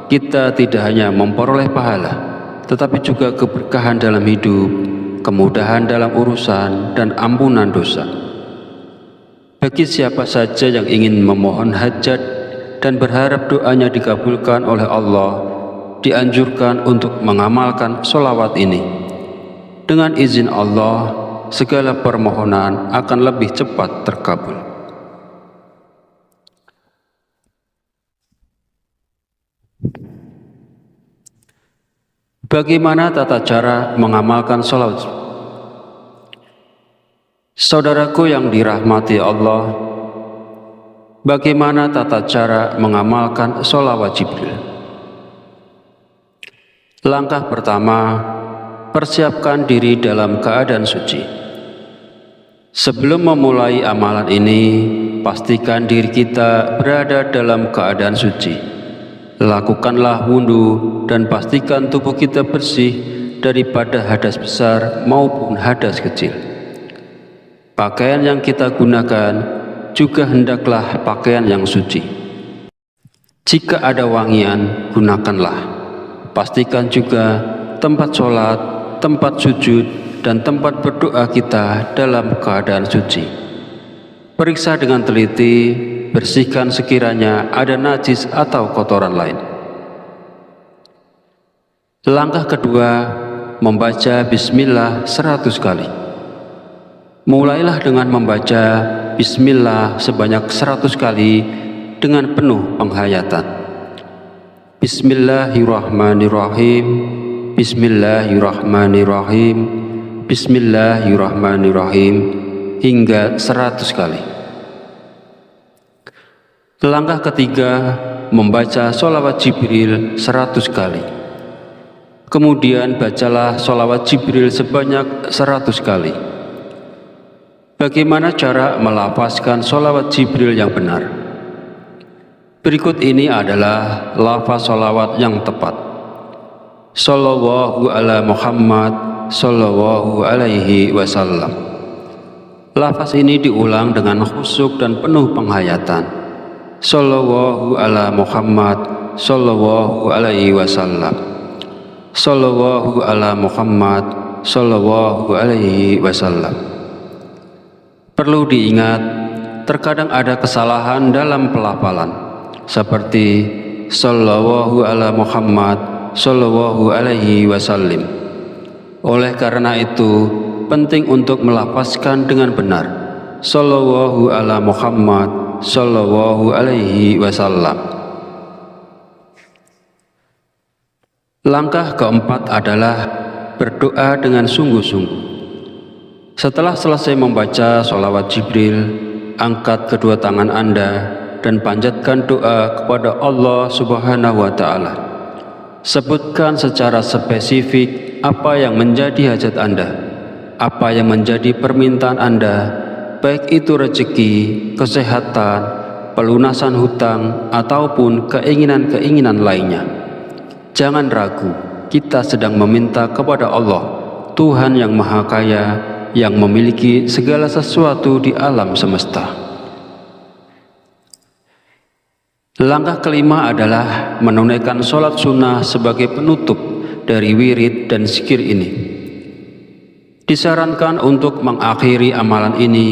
kita tidak hanya memperoleh pahala, tetapi juga keberkahan dalam hidup, kemudahan dalam urusan, dan ampunan dosa. Bagi siapa saja yang ingin memohon hajat dan berharap doanya dikabulkan oleh Allah, dianjurkan untuk mengamalkan sholawat ini. Dengan izin Allah, segala permohonan akan lebih cepat terkabul. Bagaimana tata cara mengamalkan sholawat? Saudaraku yang dirahmati Allah, bagaimana tata cara mengamalkan sholawat Jibril? Langkah pertama, persiapkan diri dalam keadaan suci. Sebelum memulai amalan ini, pastikan diri kita berada dalam keadaan suci. Lakukanlah wudhu dan pastikan tubuh kita bersih daripada hadas besar maupun hadas kecil. Pakaian yang kita gunakan juga hendaklah pakaian yang suci. Jika ada wangian, gunakanlah. Pastikan juga tempat sholat, tempat sujud, dan tempat berdoa kita dalam keadaan suci. Periksa dengan teliti, bersihkan sekiranya ada najis atau kotoran lain. Langkah kedua, membaca Bismillah 100 kali. Mulailah dengan membaca Bismillah sebanyak 100 kali dengan penuh penghayatan. Bismillahirrahmanirrahim, Bismillahirrahmanirrahim, Bismillahirrahmanirrahim hingga 100 kali. Langkah ketiga, membaca sholawat Jibril 100 kali. Kemudian bacalah sholawat Jibril sebanyak 100 kali. Bagaimana cara melafazkan sholawat Jibril yang benar? Berikut ini adalah lafaz sholawat yang tepat. Shallallahu ala Muhammad Shallallahu alaihi wasallam. Lafaz ini diulang dengan khusyuk dan penuh penghayatan. Shallallahu ala Muhammad Shallallahu alaihi wasallam. Shallallahu ala Muhammad Shallallahu alaihi wasallam. Perlu diingat, terkadang ada kesalahan dalam pelafalan, seperti Shallallahu ala Muhammad Shallallahu alaihi wasallam. Oleh karena itu, penting untuk melafazkan dengan benar. Shallallahu ala Muhammad sallallahu alaihi wasallam. Langkah keempat adalah berdoa dengan sungguh-sungguh. Setelah selesai membaca sholawat Jibril, angkat kedua tangan Anda dan panjatkan doa kepada Allah Subhanahu wa Ta'ala. Sebutkan secara spesifik apa yang menjadi hajat Anda, apa yang menjadi permintaan Anda, baik itu rezeki, kesehatan, pelunasan hutang, ataupun keinginan-keinginan lainnya. Jangan ragu, kita sedang meminta kepada Allah, Tuhan yang Maha Kaya, yang memiliki segala sesuatu di alam semesta. Langkah kelima adalah menunaikan sholat sunnah sebagai penutup dari wirid dan zikir ini. Disarankan untuk mengakhiri amalan ini